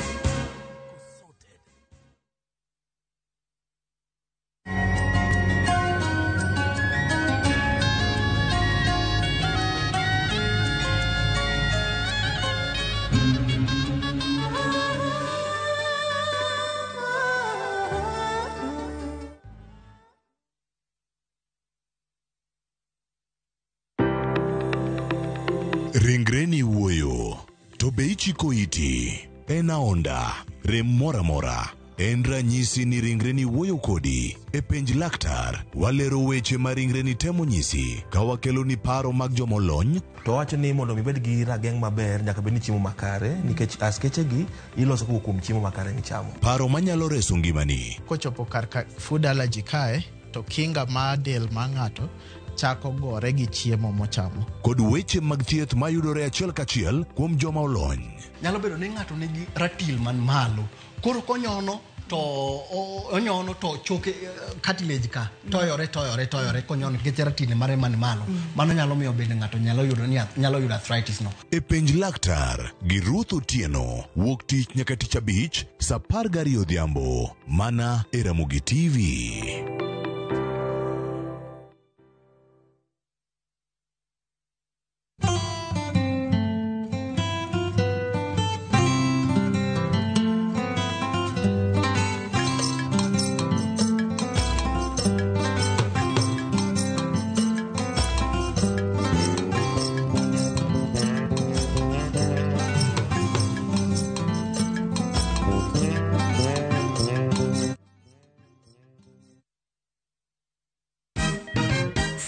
[SPEAKER 6] Ringreni wuoyo, to be ichiko iti, en aonda, rem mora mora, en ranyisi ni ringreni wuoyo kodi, e penj laktar, walero weche ma ringreni temo nyisi, ka wakelo ni paro mag jomolony.
[SPEAKER 8] To wacho ni mondo mibed gi rageng' maber nyaka bed ni chiemo makare, nikech askeche gi iloso kuom chiemo makare michamo.
[SPEAKER 6] Paro manyalo reso ngimani.
[SPEAKER 22] Kochopo kar food allergy kae, to kinga ma del ma ng'ato chako gore gi chiemo mochamo.
[SPEAKER 6] Kod weche mag thieth mayudore achiel kachiel kuom joma olony.
[SPEAKER 9] Nyalo bedo ni ng'ato nigi ratil man malo. Koro konyono to choke cartilage ka toyore konyono nikech ratil mare man malo. Mano nyalo miyo bende ng'ato nyalo yudo arthritis no.
[SPEAKER 6] E penj laktar gi Ruth Otieno, wuok tich nyaka tich abich, saa 12 odhiambo, mana e Ramogi TV.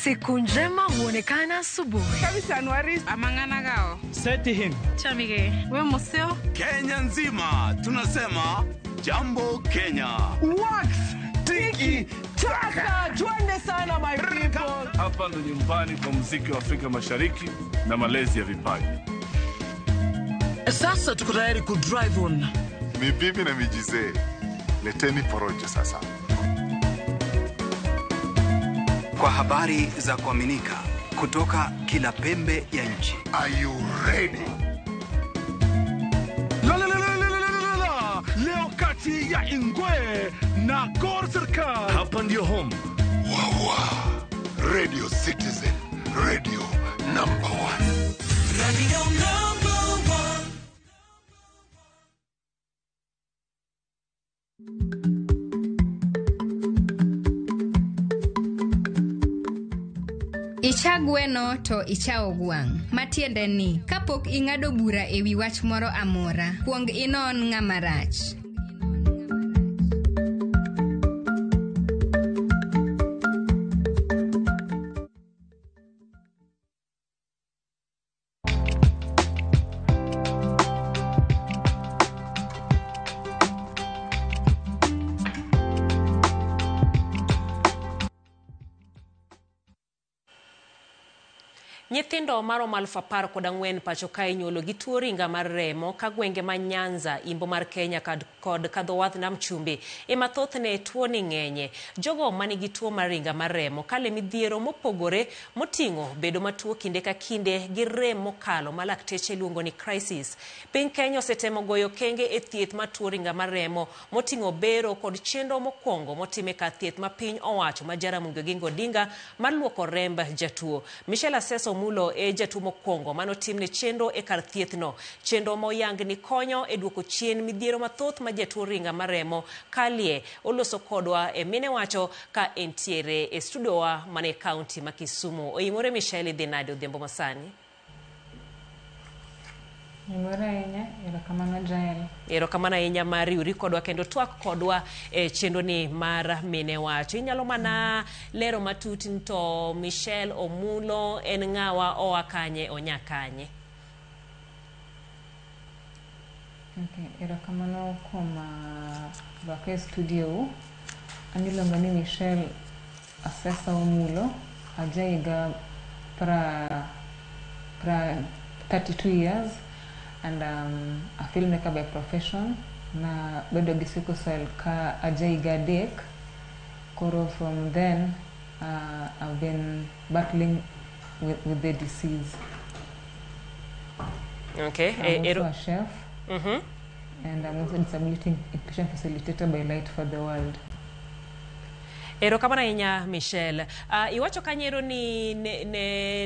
[SPEAKER 10] Siku njema huonekana asubuhi.
[SPEAKER 11] Kabisa Anuari amangana gao. Seti him.
[SPEAKER 10] Chamige. We museo.
[SPEAKER 26] Kenya nzima tunasema jambo Kenya.
[SPEAKER 11] Wax tiki taka. Twende sana my people.
[SPEAKER 27] Hapa ndo nyumbani kwa muziki wa Afrika Mashariki na malezi ya vipaji.
[SPEAKER 10] Sasa tuko tayari ku drive on.
[SPEAKER 26] Mibibi na mijize. Leteni porojo sasa.
[SPEAKER 28] Kwa habari za kuaminika kutoka kila pembe ya nchi.
[SPEAKER 26] Are you ready?
[SPEAKER 27] Leo kati ya Ingwe na Gor Serikali.
[SPEAKER 26] Hapa ndio home. Radio Citizen, radio number 1. Radio number 1.
[SPEAKER 29] Ichagweno to ichao gwang'. Matiende ni, kapok ing'ado bura ewi wach moro amora, kuong inon ng'ama rach.
[SPEAKER 1] Nyithindo maromo 10,000 pacho kae inyuolo gi tuo ringa mar remo ka gwenge ma Nyanza, Imbo mar Kenya kod kadho wadh nam chumbi ema thothne tuo ni ng'enye. Jogo manigi tuo mar ringa mar remo kale midhiero mopogore moting'o bedo matuo kinde ka kinde gi rem mokalo ma lakteche luongo ni crisis. Piny Kenya osetemo goyo kenge e thieth ma tuo ringa mar remo moting'o bero kod chenro mokwongo motime ka thieth ma piny owacho ma Jaramogi Oginga Odinga mar luoko remb jatuo. Michelle Aseso mulo e jatuo mokwongo manotimne chenro e kar thieth no. Chenro moyang ni konyo e duoko chien midhiero mathoth ma jatuo ringa mar remo kalie. Oloso kodwa e mine wacho ka entiere e studio wa mane kaunti ma Kisumu. Oimore Michelle Denado Odhiambo masani. Erokamano ahinya mar riwri kodwa kendo twak kodwa e chenro ni mar mine wacho. Inyalo mana lero matut to Michelle Omulo en ng'awa oa kanye onya kanye?
[SPEAKER 30] Erokamano kuom rwako e studio. Aniluongo ni Michelle
[SPEAKER 3] asesa omulo ajaiga pra 32 years and a filmmaker by profession na bedo gi sickle cell ka ajaiga dek. Koro from then I've been battling with the disease.
[SPEAKER 1] Okay.
[SPEAKER 3] I'm also a chef. And I'm also a disability inclusion facilitator by Light for the World.
[SPEAKER 1] Erokamano ahinya Michelle. Iwacho kanyero ni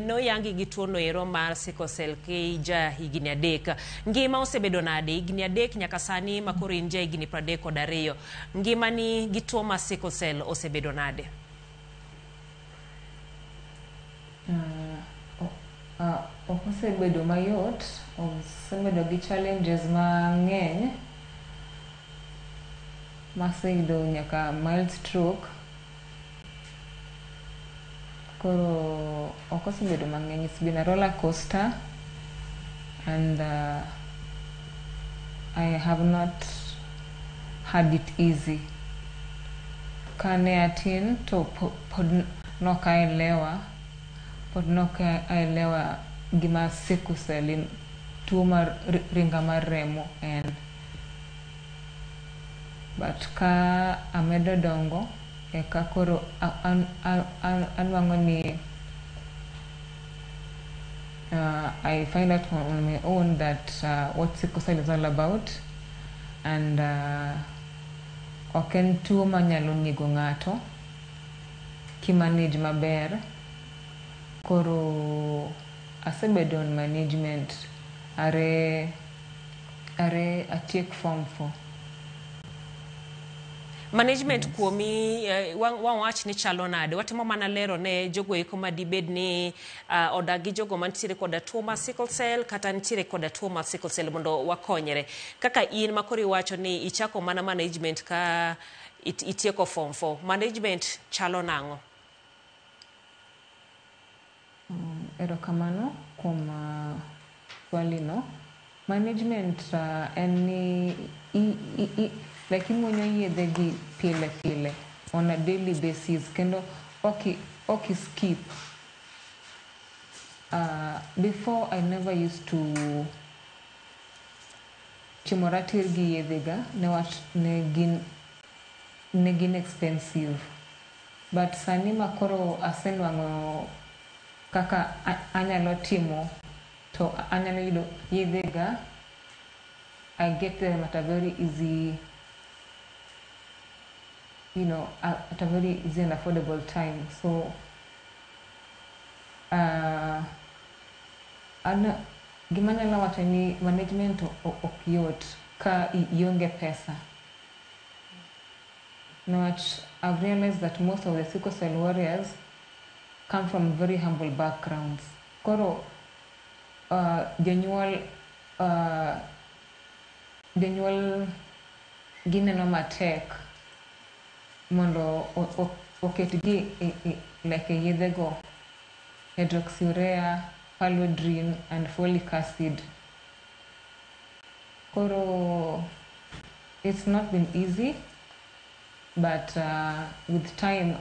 [SPEAKER 1] no yangi gi tuo no ero mar sickle cell ki ja higni 3. Ngima osebedo nade higni 3 nyaka sani makoro in ja higni 32. Ngima ni gi tuo mar sickle cell osebedo nade?
[SPEAKER 3] Osebedo mayot, osebedo gi challenges mang'eny. Maseyudo nyaka mild stroke. Koro okosebedo mang'eny. It's been a roller coaster and I have not had it easy. Kane atin to pod nokaelewa gima sickle cell tuo mar ringa mar remo en. But ka amedo dongo eka koro anwango ni I find out on my own that what sickle cell is all about, and oken tuo manyalo nego ng'ato kimanage maber. Koro asebedo on management are atiek form 4.
[SPEAKER 1] Management kuomi wach ni chalo nade. Watimo mana lero ne jogo eko madibed ni odagi jogo mantiere koda tuo mar sickle cell kata ntiere koda tuo mar sickle cell mondo wakonyere. Kaka in makori wacho ni ichako mana management ka itieko form 4. Management chalo nango?
[SPEAKER 3] Erokamano kuom swali no. Management en ni like imuonyo yedhe gi pile on a daily basis kendo okay skip. Before I never used to chimoratir gi yedhe ga newach ne gin expensive, but sani makoro asenwango kaka anyalo timo to anyalo yudo yedhe ga. I get them at a very easy, at a very easy and affordable time. So gimanyalo wacho ni management ok yot ka ionge pesa. Now I've realized that most of the sickle cell warriors come from very humble backgrounds. Koro jonyuol gineno matek mondo oketgi like yedhe go, hydroxyurea, pallodrine and folic acid. Koro it's not been easy, but with time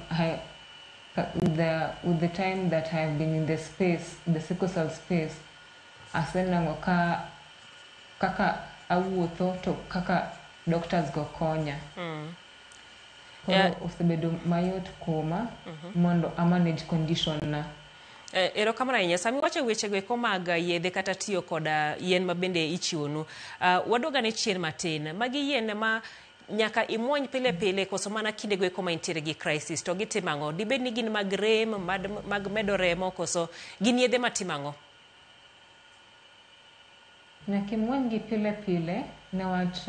[SPEAKER 3] with the time that I have been in the space, the sickle cell space, asenango kaka awuotho to kaka doctors go konya. Koro osebedo mayot kuoma mondo manage condition na.
[SPEAKER 1] Erokamano ahinya. Sami wacho weche go eko mag yedhe kata tiyo koda yien mabende ichiwonu. Wadoga ne chien matin. Magi yien ma nyaka imuony pile koso mana kinde go eko ma intiere gi crisis to gitimango. Dibed ni gin mag rem, mag medo remo koso gin yedhe matimango?
[SPEAKER 3] Nyaka imuony gi pile newach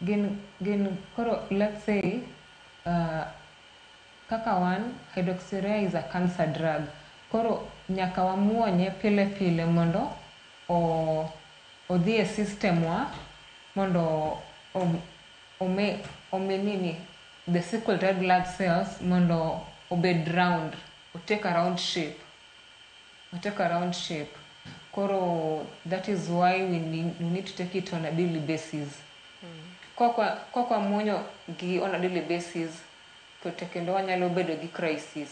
[SPEAKER 3] gin koro, let's say kaka one, hydroxyurea is a cancer drug. Koro nyaka wamuonye pile mondo odhi e system wa mondo omenini the sickle red blood cells mondo obed round, take a round shape. Koro that is why we need to take it on a daily basis. Kwa muonyo gi on a daily basis, to tekendo wanyalo bedo gi crisis.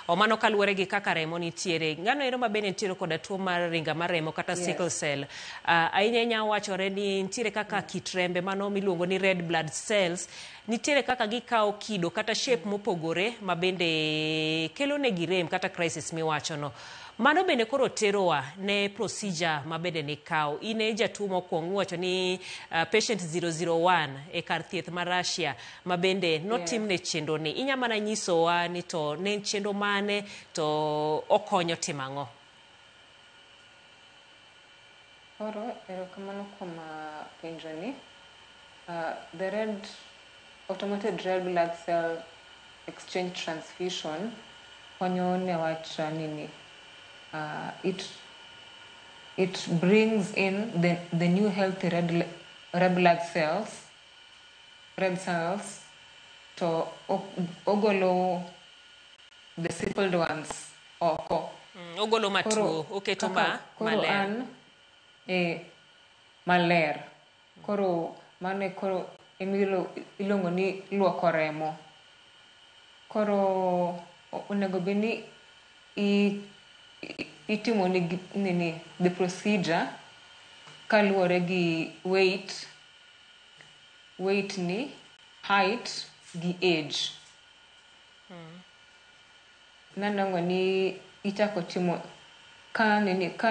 [SPEAKER 1] O mano kaluwore gi kaka remo nitiere. Ng'ano ero mabende nitiere koda tuo mar ringa mar remo kata sickle cell. Ahinya wachore ni nitiere kaka kit rembe mano miluongo ni red blood cells nitiere kaka gikawo kido kata shape mopogore mabende kelo negi rem kata crisis miwachono. Mano bende koro terowa ne procedure mabende nikawo. Ine jatuo mokwongo iwacho ni patient 001 e kar thieth mar Russia mabende notimne chenro ni. Inya mana nyisowa ni to ne chenro mane to okonyo timo ang'o?
[SPEAKER 3] Oro, erokamano kuom penjo ni. The automated red blood cell exchange transfusion konyo ne wach nini. It brings in the new healthy red blood cells, to ogolo the crippled ones oko.
[SPEAKER 1] Ogolo matuo, oketo maler.
[SPEAKER 3] Maler. Koro mane koro ilongo ni luoko remo. Koro onego beni itimo ni the procedure kaluwore gi weight ni, height gi age. Nanongo ni ichako timo ka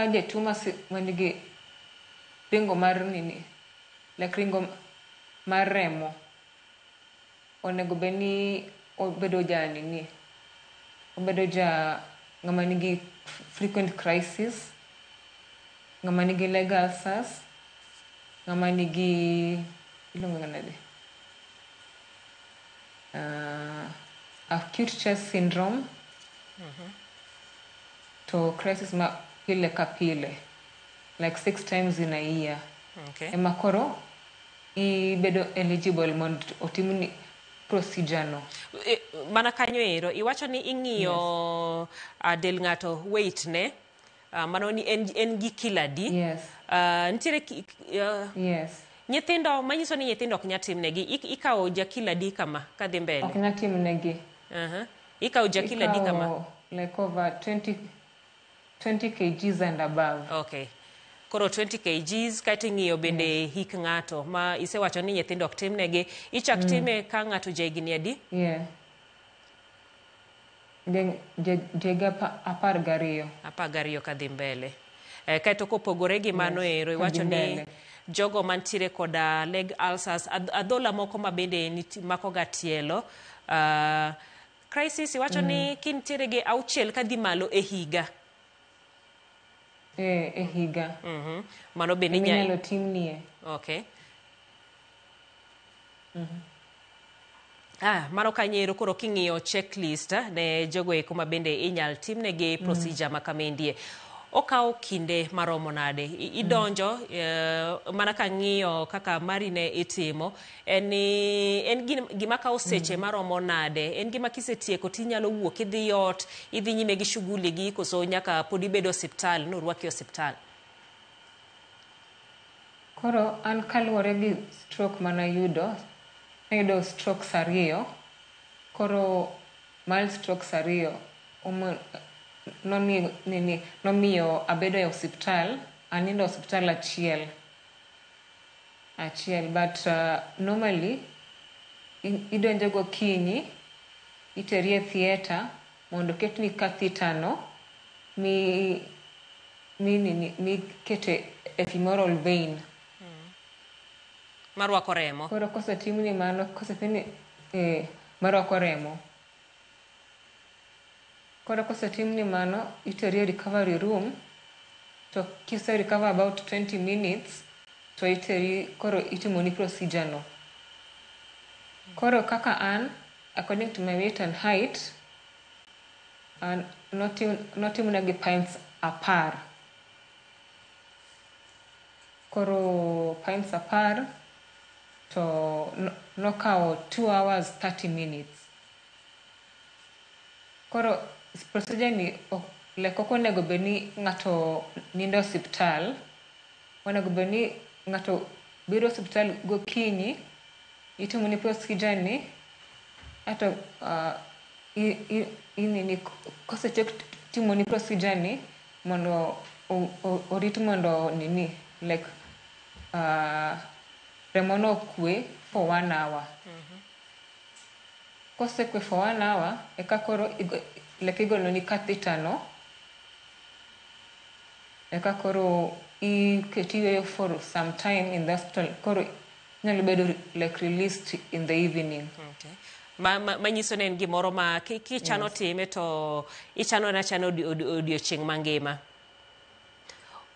[SPEAKER 3] jatuo manigi ringo mar ringo mar remo onego beni obedo ng'ama nigi frequent crisis, ng'ama nigi leg ulcers, ng'ama nigi acute chest syndrome, to crisis ma pile ka pile, like 6 times in a year. Ema koro ibedo eligible mondo otimni procedure no.
[SPEAKER 1] Mana kanyo ero iwacho ni ing'iyo del ng'ato weight ne mano ni en gi kilo adi. Nitiere nyithindo manyiso ni nyithindo ok nyal timnegi ikawo ja kilo adi kama kadhi mbele.
[SPEAKER 3] Ok nyal timnegi.
[SPEAKER 1] Ikawo ja kilo adi kama
[SPEAKER 3] like over 20 kgs and above.
[SPEAKER 1] Okay. Koro 20 kgs kaito ing'iyo bende hik ng'ato ma isewacho ni nyithindo ok timnegi. Ichak time ka ng'ato jahigni adi?
[SPEAKER 3] Jega 12.
[SPEAKER 1] 12 kadhi mbele. Kaito kopogore gi mano ero iwacho ni jogo mantiere koda leg ulcers, adhola moko mabende mako ga tielo. Crisis iwacho ni kintiere gi 6 kadhi malo e higa.
[SPEAKER 3] E higa.
[SPEAKER 1] Mano bende
[SPEAKER 3] inyalo timnie.
[SPEAKER 1] Okay. Mano kanyero koro king'iyo checklist ne jogo eko mabende inyal timnegi procedure makamendi. Okawo kinde maromo nade? Idonjo mana kang'iyo kaka mari ne itimo en gima kawo seche maromo nade? En gima kisetieko tinyalo wuok idhi ot idhi nyime gi shughuli gi koso nyaka pod ibedo osiptal norwaki osiptal?
[SPEAKER 3] Koro an kaluwore gi stroke manayudo strokes 2. Koro mild strokes 2 nomiyo abedo e osiptal, anindo osiptal achiel, but normally idonjo gokinyi iteri e theatre mondo ketni catheter no mi kete e femoral vein
[SPEAKER 1] marwako remo.
[SPEAKER 3] Koro kosetimni mano, kosetimni marwako remo. Koro kosetimni mano, iteri e recovery room, to kise recover about 20 minutes, to koro itimoni procedure no. Koro kaka an, according to my weight and height, notimnegi pints 10. Koro pints 10, to nokawo 2 hours 30 minutes. Koro procedure ni ok onego bed ni ng'ato nindo osiptal. Onego bed ni ng'ato biro osiptal gokinyi, itimoni procedure ni, hata ini kosechok timo ni procedure ni mondo orit mondo nini like remono kwe for 1 hour. Kosekwe for 1 hour eka koro like igolo ni catheter no eka koro iketiwe for some time in the hospital koro nyalo bedo like released in the evening.
[SPEAKER 1] Okay. Manyiso ne en gimoro ma kichano time to ichano na chano odiochieng' mangima.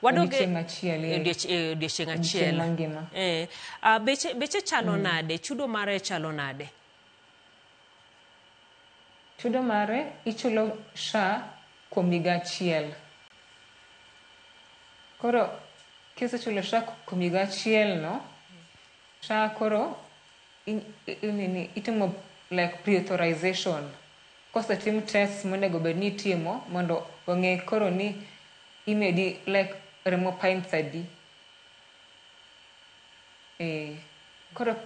[SPEAKER 3] Odiochieng' achiel.
[SPEAKER 1] Odiochieng' achiel.
[SPEAKER 3] Mangima.
[SPEAKER 1] Beche chalo nade? Chudo mare chalo nade?
[SPEAKER 3] Chudo mare ichulo SHA kuom higa achiel. Koro kisechulo SHA kuom higa achiel no, SHA koro itimo like pre-authorization. Kosetim test monego bed ni itimo mondo ong'e koro ni imedi like remo pints adi. Koro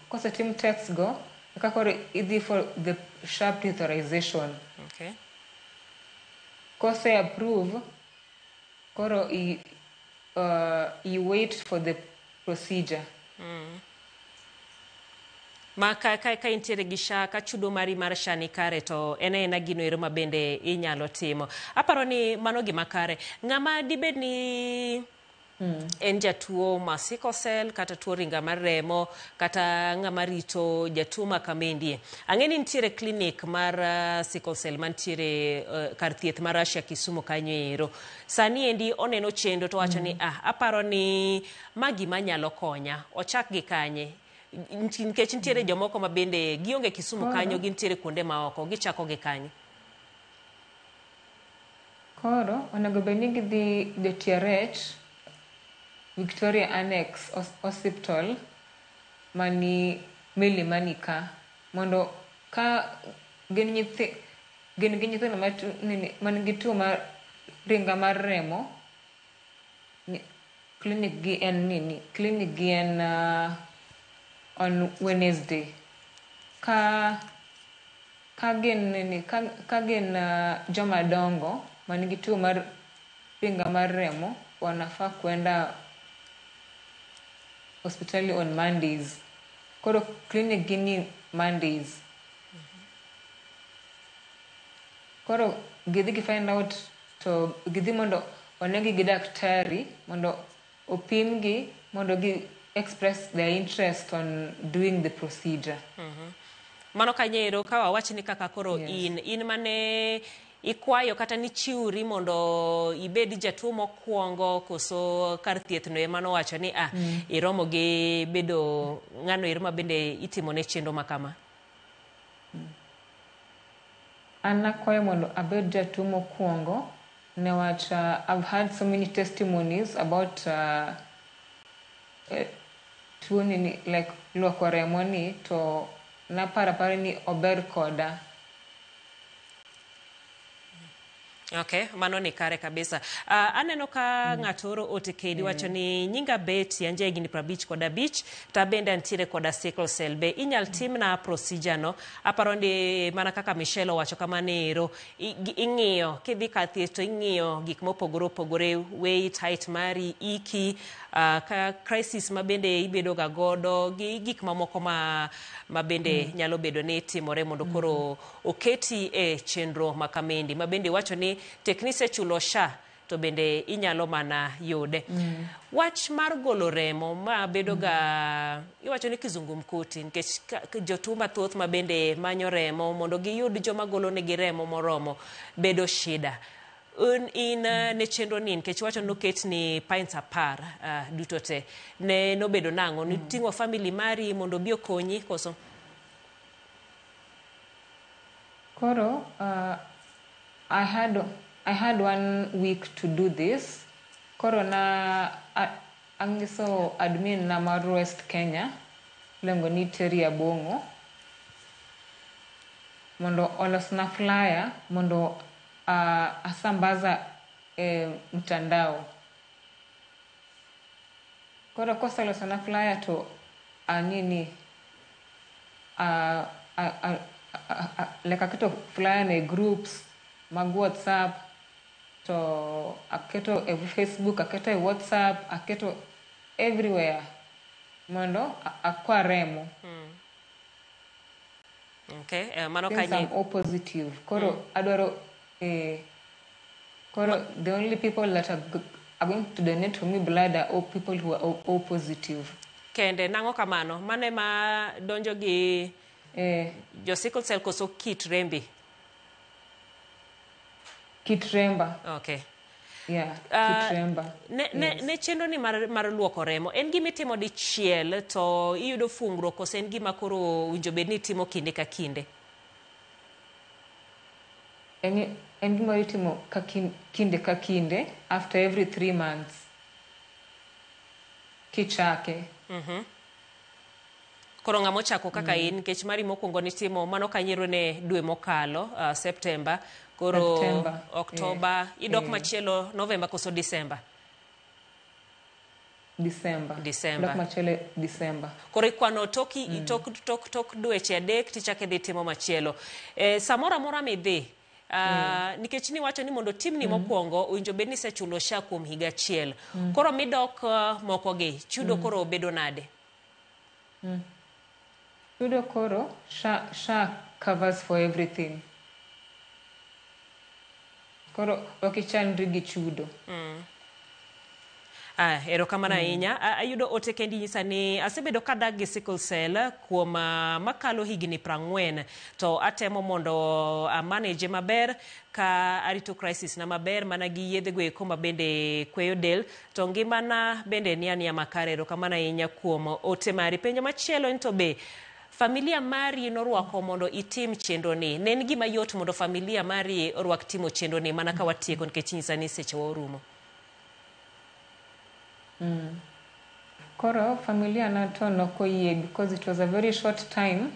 [SPEAKER 3] kosetim test go eka koro idhi for the SHA pre-authorization.
[SPEAKER 1] Okay.
[SPEAKER 3] Kose approve koro you wait for the procedure.
[SPEAKER 1] Ma ka intiere gi SHA ka chudo mari mar SHA ni kare to ena gino ero ma bende inyalo timo. Aparo ni mano gima kare. Ng'ama dibed ni en jatuo ma sickle cell kata tuo ringa mar remo kata ng'ama rito jatuo ma kamendie. Ang'eni nitiere clinic mar sickle cell mantiere kar thieth mar Russia Kisumu kanyo ero. Sani endi oneno chendo to wacho ni aparo ni magi manyalo konya. Ochak gi kanye. Nikech nitiere jomoko ma bende gionge Kisumu kanyo gintiere kuonde ma oko gichako gi kanye.
[SPEAKER 3] Koro onego bed ni gidhi DTRH Victoria Annex Hospital mani Milimani ka mondo ka gin gi nyithindo man gi tuo mar ringa mar remo clinic gi en on Wednesday. Ka gin joma dongo man gi tuo mar ringa mar remo wanafaa kwenda hospitali on Mondays. Koro clinic gini Mondays. Koro gidhi find out to gidhi mondo onegi gi daktari mondo opimgi mondo gi express their interest on doing the procedure.
[SPEAKER 1] Mano kanyero ka wawach ni kaka koro in mane ikwayo kata ni chiuri mondo ibedi jatuo mokwongo koso kar thieth no emano wacho ni iromo gi bedo ng'ano ero ma bende itimo ne chendo makama.
[SPEAKER 3] An nakwayo mondo abed jatuo mokwongo newach I've had so many testimonies about tuo ni like luoko remo ni to napara ni ober koda.
[SPEAKER 1] Okay, mano ni kare kabisa. Aneno ka ng'atoro otekedi wacho ni nyinga bet ya nje gini 55 ta bende antiere koda sickle cell be inyal timna procedure no aparo ndi mana kaka Michelle wacho kama nero ing'iyo kidhi ka thieth to ing'iyo gik mopogore weight height mari iki ka crisis ma bende ibedo ga godo gi gik mamoko ma bende nyalo bedo ni timore mondo koro oketi chenro makamendi ma bende wacho ni teknise chulo SHA to bende inyalo mana yude. Wach mar golo remo ma bedo ga iwacho ni kizungumkuti nikech jotuo mathoth ma bende manyo remo mondo giyud joma golo negi remo moromo bedo shida. In ne chenro ni nikech wacho noket ni pints apar duto te ne nobedo nango niting'o family mari mondo bi okonyi koso.
[SPEAKER 3] Koro I had 1 week to do this. Koro na angiso admin na mar West Kenya lengo ni Terry Abongo mondo olosna flyer mondo asambaza mtandao. Koro kosa losna flyer to like aketo flyer e groups mag WhatsApp to aketo e Facebook, aketo e WhatsApp, aketo everywhere mondo akwa remo.
[SPEAKER 1] Okay, mano
[SPEAKER 3] since
[SPEAKER 1] kanye.
[SPEAKER 3] I'm O positive. Koro adwaro koro the only people that are going to donate for me blood are all people who are O positive.
[SPEAKER 1] Kende nango kamano mane ma donjo gi jo sickle cell koso kit rembi.
[SPEAKER 3] Kit remba.
[SPEAKER 1] Okay.
[SPEAKER 3] Yeah, kit remba.
[SPEAKER 1] Ne chenro ni mar luoko remo en gima itimo dichiel to iyudo fungro kose en gima koro winjo bed ni timo kinde ka kinde.
[SPEAKER 3] En gima itimo kinde ka kinde after every 3 months. Kichake.
[SPEAKER 1] Koro ng'amo chako kaka in kech mari mokwongo nitimo mano kanyiero ne dwe mokalo September koro
[SPEAKER 3] September,
[SPEAKER 1] October idok machielo November koso December.
[SPEAKER 3] December. Dok machielo December.
[SPEAKER 1] Koro ikwano tok dweche adek tichake dhi timo machielo. Samora mora midhi nikech ni wacho ni mondo timni mokwongo winjo bed ni sechulo sha kuom higa achiel. Koro midok moko gi chudo koro bedo nade?
[SPEAKER 3] Chudo koro sha covers for everything. Koro okichandri gi chudo.
[SPEAKER 1] Erokamano ahinya. Ayudo ote kendi nyisa ni asebedo kadak gi sickle cell kuom makalo higni 40 to atemo mondo manage maber ka arito crisis na maber mana gi yedhe go eko mabende kweyo del to ngimana bende ni ania makare. Erokamano ahinya kuom ote mari. Penjo machielo into be familia mari norwako mondo itim chenro ni. Ne en gima yot mondo familia mari orwak timo chenro ni mana ka watieko nikech nyisa ni seche orumo.
[SPEAKER 3] Koro familia na to nokoyie because it was a very short time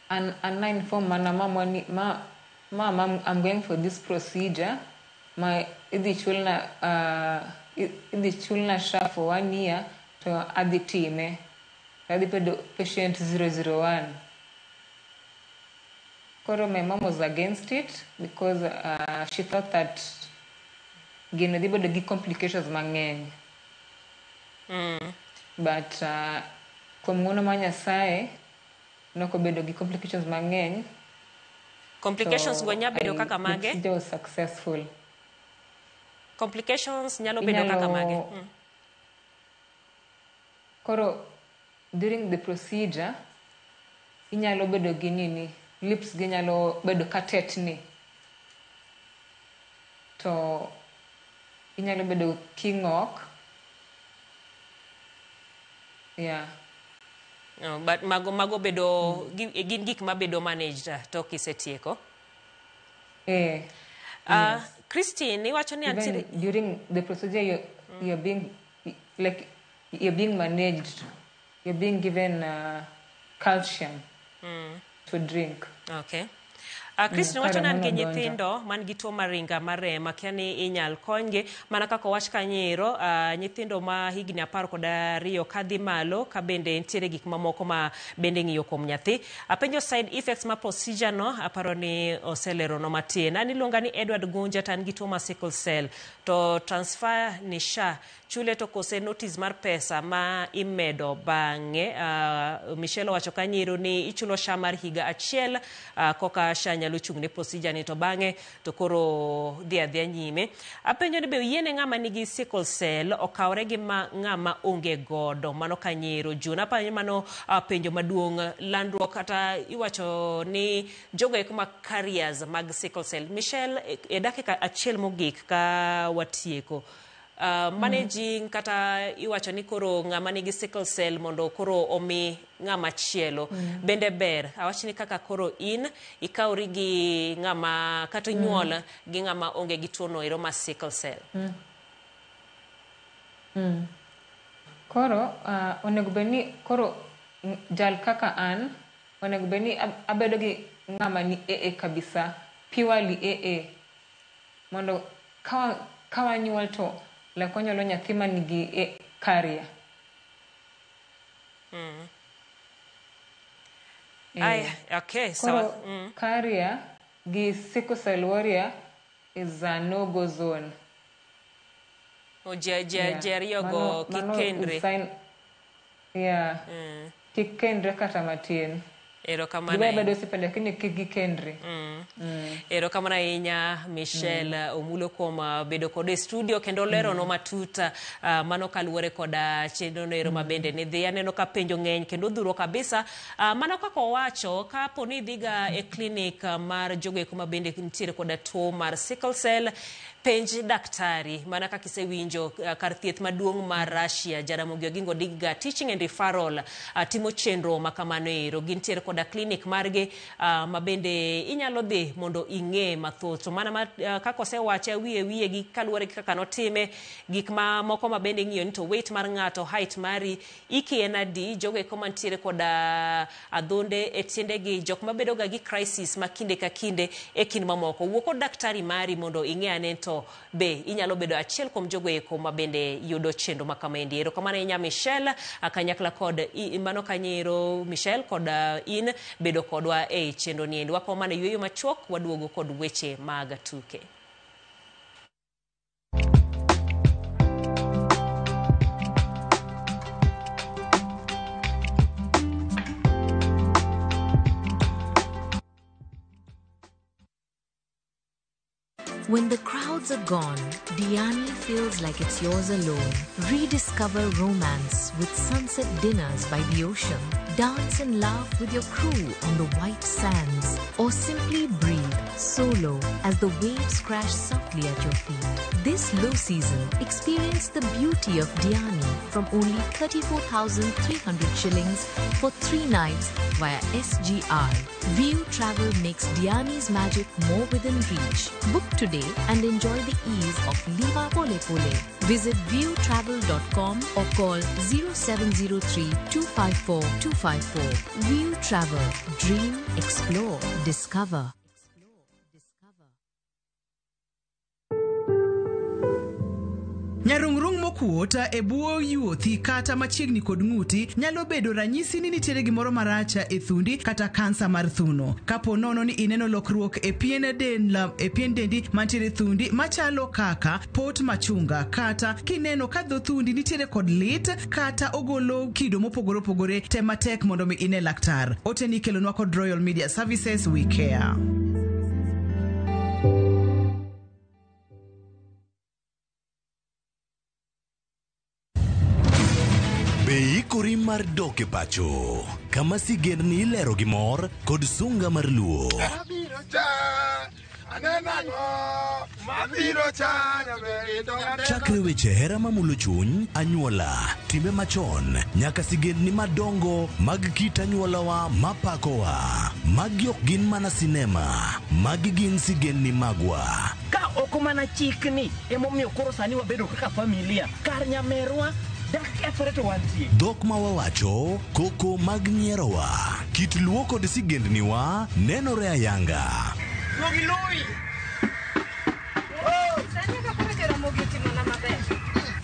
[SPEAKER 3] and I informed my mama mom I'm going for this procedure. My idi chulna sha for 1 year to adi time. Adi pedo patient 001. Koro my mom was against it because she thought that gino di bedo gi complications mang'eny. But kuom ng'uono ma Nyasaye nokobedo gi complications mang'eny.
[SPEAKER 1] Complications go nya bedo kaka mage?
[SPEAKER 3] The procedure was successful.
[SPEAKER 1] Complications nyalo bedo kaka mage?
[SPEAKER 3] Koro during the procedure inyalo bedo gi nini, lips gi nyalo bedo katetni. To inyalo bedo king'ok. Yeah.
[SPEAKER 1] No, but mago bedo gin gik mabedo managed to kisetieko.
[SPEAKER 3] Yes.
[SPEAKER 1] Christine, iwacho ni
[SPEAKER 3] even during the procedure you're being managed. You're being given calcium to drink.
[SPEAKER 1] Okay. Christine wacho nan gi nyithindo man gi tuo maringa marema kia ni inyal konygi mana kaka wach kanyiro nyithindo ma higni 12 kadhi malo ka bende ntiere gik mamoko ma bende ng'iyo kuom nyathi. Apenjo side effects ma procedure no aparo ni oselero no matin. Ani luonga ni Edward Gunja tan gi tuo ma sickle cell to transfer ni sha chule to kose notice mar pesa ma imedo bang'e. Michelle wacho kanyiro ni ichulo sha mar higa achiel koka sha nyalo chungne procedure ni to bang'e to koro dhia nyime. Apenjo ni be yiene ng'ama nigi sickle cell okawre gi ng'ama onge godo mano kanyiro juna pa mano penjo maduong' landruok kata iwacho ni jogo eko ma carriers mag sickle cell. Michelle e dakika achiel mogik ka watieko managing kata iwacho ni koro ng'ama nigi sickle cell mondo koro omi ng'ama chielo bende ber awacho ni kaka koro in ikawri gi ng'ama kata nyuol gi ng'ama onge gi tuo no ero ma sickle cell.
[SPEAKER 3] Koro onego beni koro jal kaka an onego beni abedo gi ng'ama ni AA kabisa purely AA mondo kawa nyuol to la konyalo nyathi manigi carrier.
[SPEAKER 1] Okay,
[SPEAKER 3] so carrier gi sickle cell warrior is a no-go zone.
[SPEAKER 1] Jeriyogo kikendre.
[SPEAKER 3] Kikendre kata matin.
[SPEAKER 1] Erokamana.
[SPEAKER 3] Gibedo sipende kini kikendre.
[SPEAKER 1] Erokamana inya Michelle Omulo koma bedo kode studio kendo lero no matuta mano kaluore koda chenro no mabende ni dhi aneno ka penjo ngeny kendo dhuro kabisa mano kako wacho ka poni dhiga e clinic mar jogo koma bende nitiere koda tuo mar sickle cell penj daktari mana ka kisewinjo kar thieth maduong' mar Russia Jaramogi Oginga Odinga Teaching and Referral timo chenro makamano ero gintiere koda clinic marge mabende inyalo dhi mondo ing'e mathoth mana kako sewache wiye gi kaluore kaka notime gik ma moko mabende ng'iyo ni to weight mar ng'ato height mari iki en adi jogo koma ntiere koda adhonde e tiende gi jok mabedo ga gi crisis makinde ka kinde e kin mamoko wuoko daktari mari mondo ing'e anento be inyalo bedo achiel kuom jogo eko mabende yudo chenro makamendi ero kamano inya Michelle akanyakla kod mano kanyero Michelle kod in bedo kodwa e chenro ni wako mana yueyo machuok waduogo kod weche mag tuke.
[SPEAKER 4] When the crowds are gone, Diani feels like it's yours alone. Rediscover romance with sunset dinners by the ocean. Dance and laugh with your crew on the white sands. Or simply breathe solo as the waves crash softly at your feet. This low season, experience the beauty of Diani from only 34,300 shillings for 3 nights via SGR. View Travel makes Diani's magic more within reach. Book today and enjoy the ease of Liva Pole Pole. Visit viewtravel.com or call 0703 254 254. View Travel. Dream, explore, discover.
[SPEAKER 5] Nyarung'rung mokuota e buo yuothi kata machiegni kod ng'uti nyalo bedo ranyisi ni nitiere gimoro maracha e thundi kata kansa mar thuno. Kapo nono ni ineno lokruok e pien dendi mantiere thundi machalo kaka pot machunga kata kineno ka dho thundi nitiere kod lit kata ogolo kido mopogore opogore tema tek mondo mi ine laktar. Oteni kelonwa kod Royal Media Services, we care.
[SPEAKER 6] Be ikori mar dok e pacho kama sigendni ilero gi mor kod sunga mar luo. Chakre weche hera mamulo chuny, anyuola, timbe machon, nyaka sigendni madongo mag kit anyuolawa mapakowa. Magi ok gin mana sinema, magi gin sigendni magwa.
[SPEAKER 12] Ka ok mana chikni emomiyo koro sani wabedo kaka familia kar nyamerwa
[SPEAKER 6] Dhok ma wawacho, koko mag nyierowa, kit luo kod sigendniwa nenore ayanga.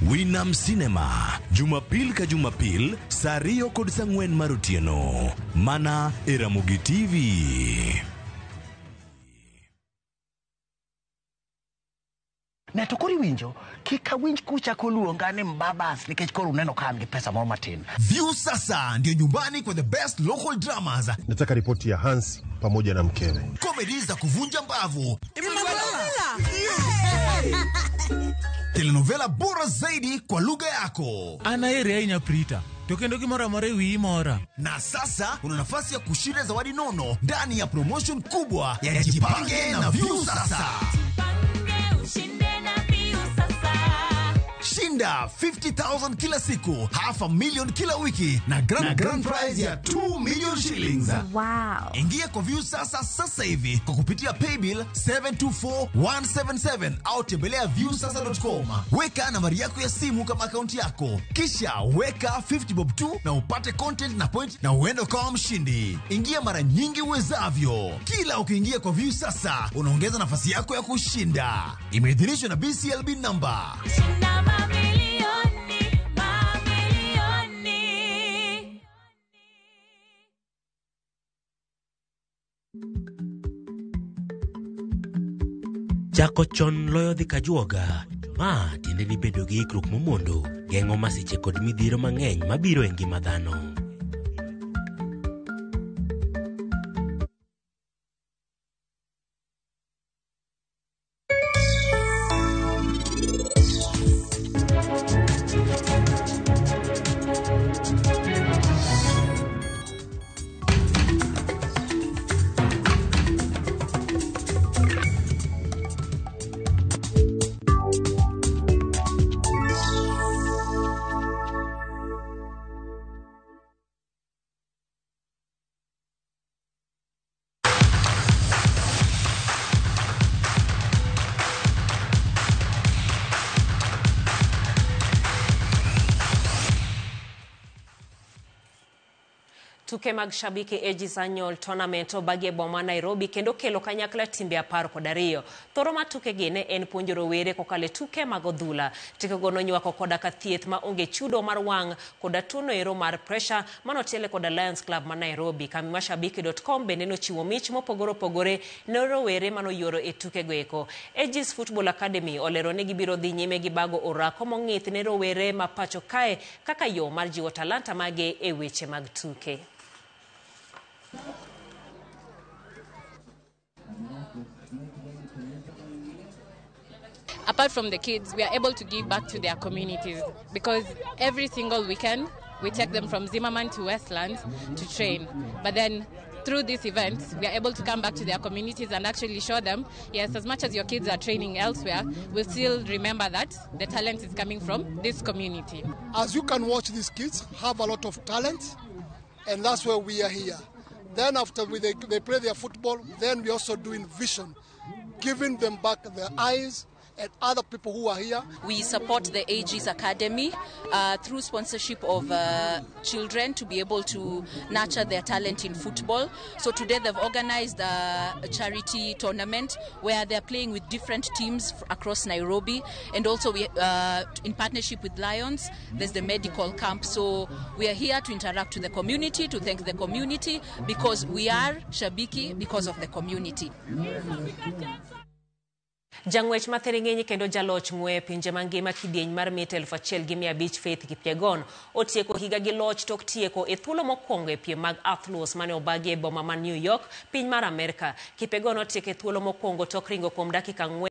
[SPEAKER 6] Winam Cinema, Jumapil ka Jumapil, saa 2 kod saa 4 mar otieno, mana e Ramogi TV.
[SPEAKER 12] Na to kori winjo kika winj kucha koluonga ni mbabas nikech koro uneno kama ni pesa moro matin.
[SPEAKER 13] View sasa ndio nyumbani kwa the best local dramas.
[SPEAKER 15] Nataka ripoti ya Hans pamoja na mkewe.
[SPEAKER 13] Comedy za kuvunja mbavu. Telenovela bora zaidi kwa lugha yako.
[SPEAKER 16] Anaere ainya Prita. Tokendo kimora mare wi mora.
[SPEAKER 13] Na sasa una nafasi ya kushinda zawadi nono ndani ya promotion kubwa ya Jipange na View sasa. Shinda 50,000 kila siku, $500,000 kila wiki na grand prize ya 2 million shillings.
[SPEAKER 17] Wow.
[SPEAKER 13] Ingia kwa View sasa hivi kwa kupitia paybill 724177 au tembelea viewsasa.com. Weka nambari yako ya simu kama akaunti yako, kisha weka 50 bob tu na upate content na point na uende kwa mshindi. Ingia mara nyingi uwezavyo. Kila ukiingia kwa View sasa unaongeza nafasi yako ya kushinda. Imeidhinishwa na BCLB number.
[SPEAKER 2] Chako chon loyo dhi kajuoga. Ma tiende ni bedo gi ikruok momondo, geng'o masiche kod midhiro mang'eny mabiro e ngima dhano.
[SPEAKER 1] Tuke mag Shabiki Aegis Annual Tournament obagi e boma Nairobi kendo kelo kanyakla timbe 12. Thoro ma tuke gi ne en puonjo rowere kokale tuke mag odhula. Tike go nonywako koda ka thieth ma onge chudo mar wang' koda tuno ero mar pressure manotele koda Lions Club ma Nairobi. Kambi ma Shabiki.com bende nochiwo mich mopogore opogore ne rowere manoyoro e tuke go eko. Aegis Football Academy olero ni gibiro dhi nyime gi bago orako mong'ith ne rowere ma pacho kae kaka yo mar jiwo talanta mage e weche mag tuke.
[SPEAKER 14] Apart from the kids, we are able to give back to their communities because every single weekend we take them from Zimmerman to Westlands to train. But then through these events, we are able to come back to their communities and actually show them, yes, as much as your kids are training elsewhere, we'll still remember that the talent is coming from this community.
[SPEAKER 17] As you can watch, these kids have a lot of talent, and that's why we are here. Then after they play their football, then we're also doing vision, giving them back their eyes and other people who are here.
[SPEAKER 18] We support the Aegis Academy through sponsorship of children to be able to nurture their talent in football. So today they've organized a charity tournament where they're playing with different teams across Nairobi, and also we, in partnership with Lions, there's the medical camp. So we are here to interact with the community, to thank the community, because we are Shabiki because of the community.
[SPEAKER 1] Jang'wech mathering'enyi kendo jaloch ng'we pinje mangima kidieny mar mita 1,500 Faith Kipyegon otieko higa gi loch tok tieko e thuolo mokwongo e piem mag Athlos mane obagi e boma ma New York, piny mar Amerika. Kipyegon otieko e thuolo mokwongo tok ringo kuom dakika 4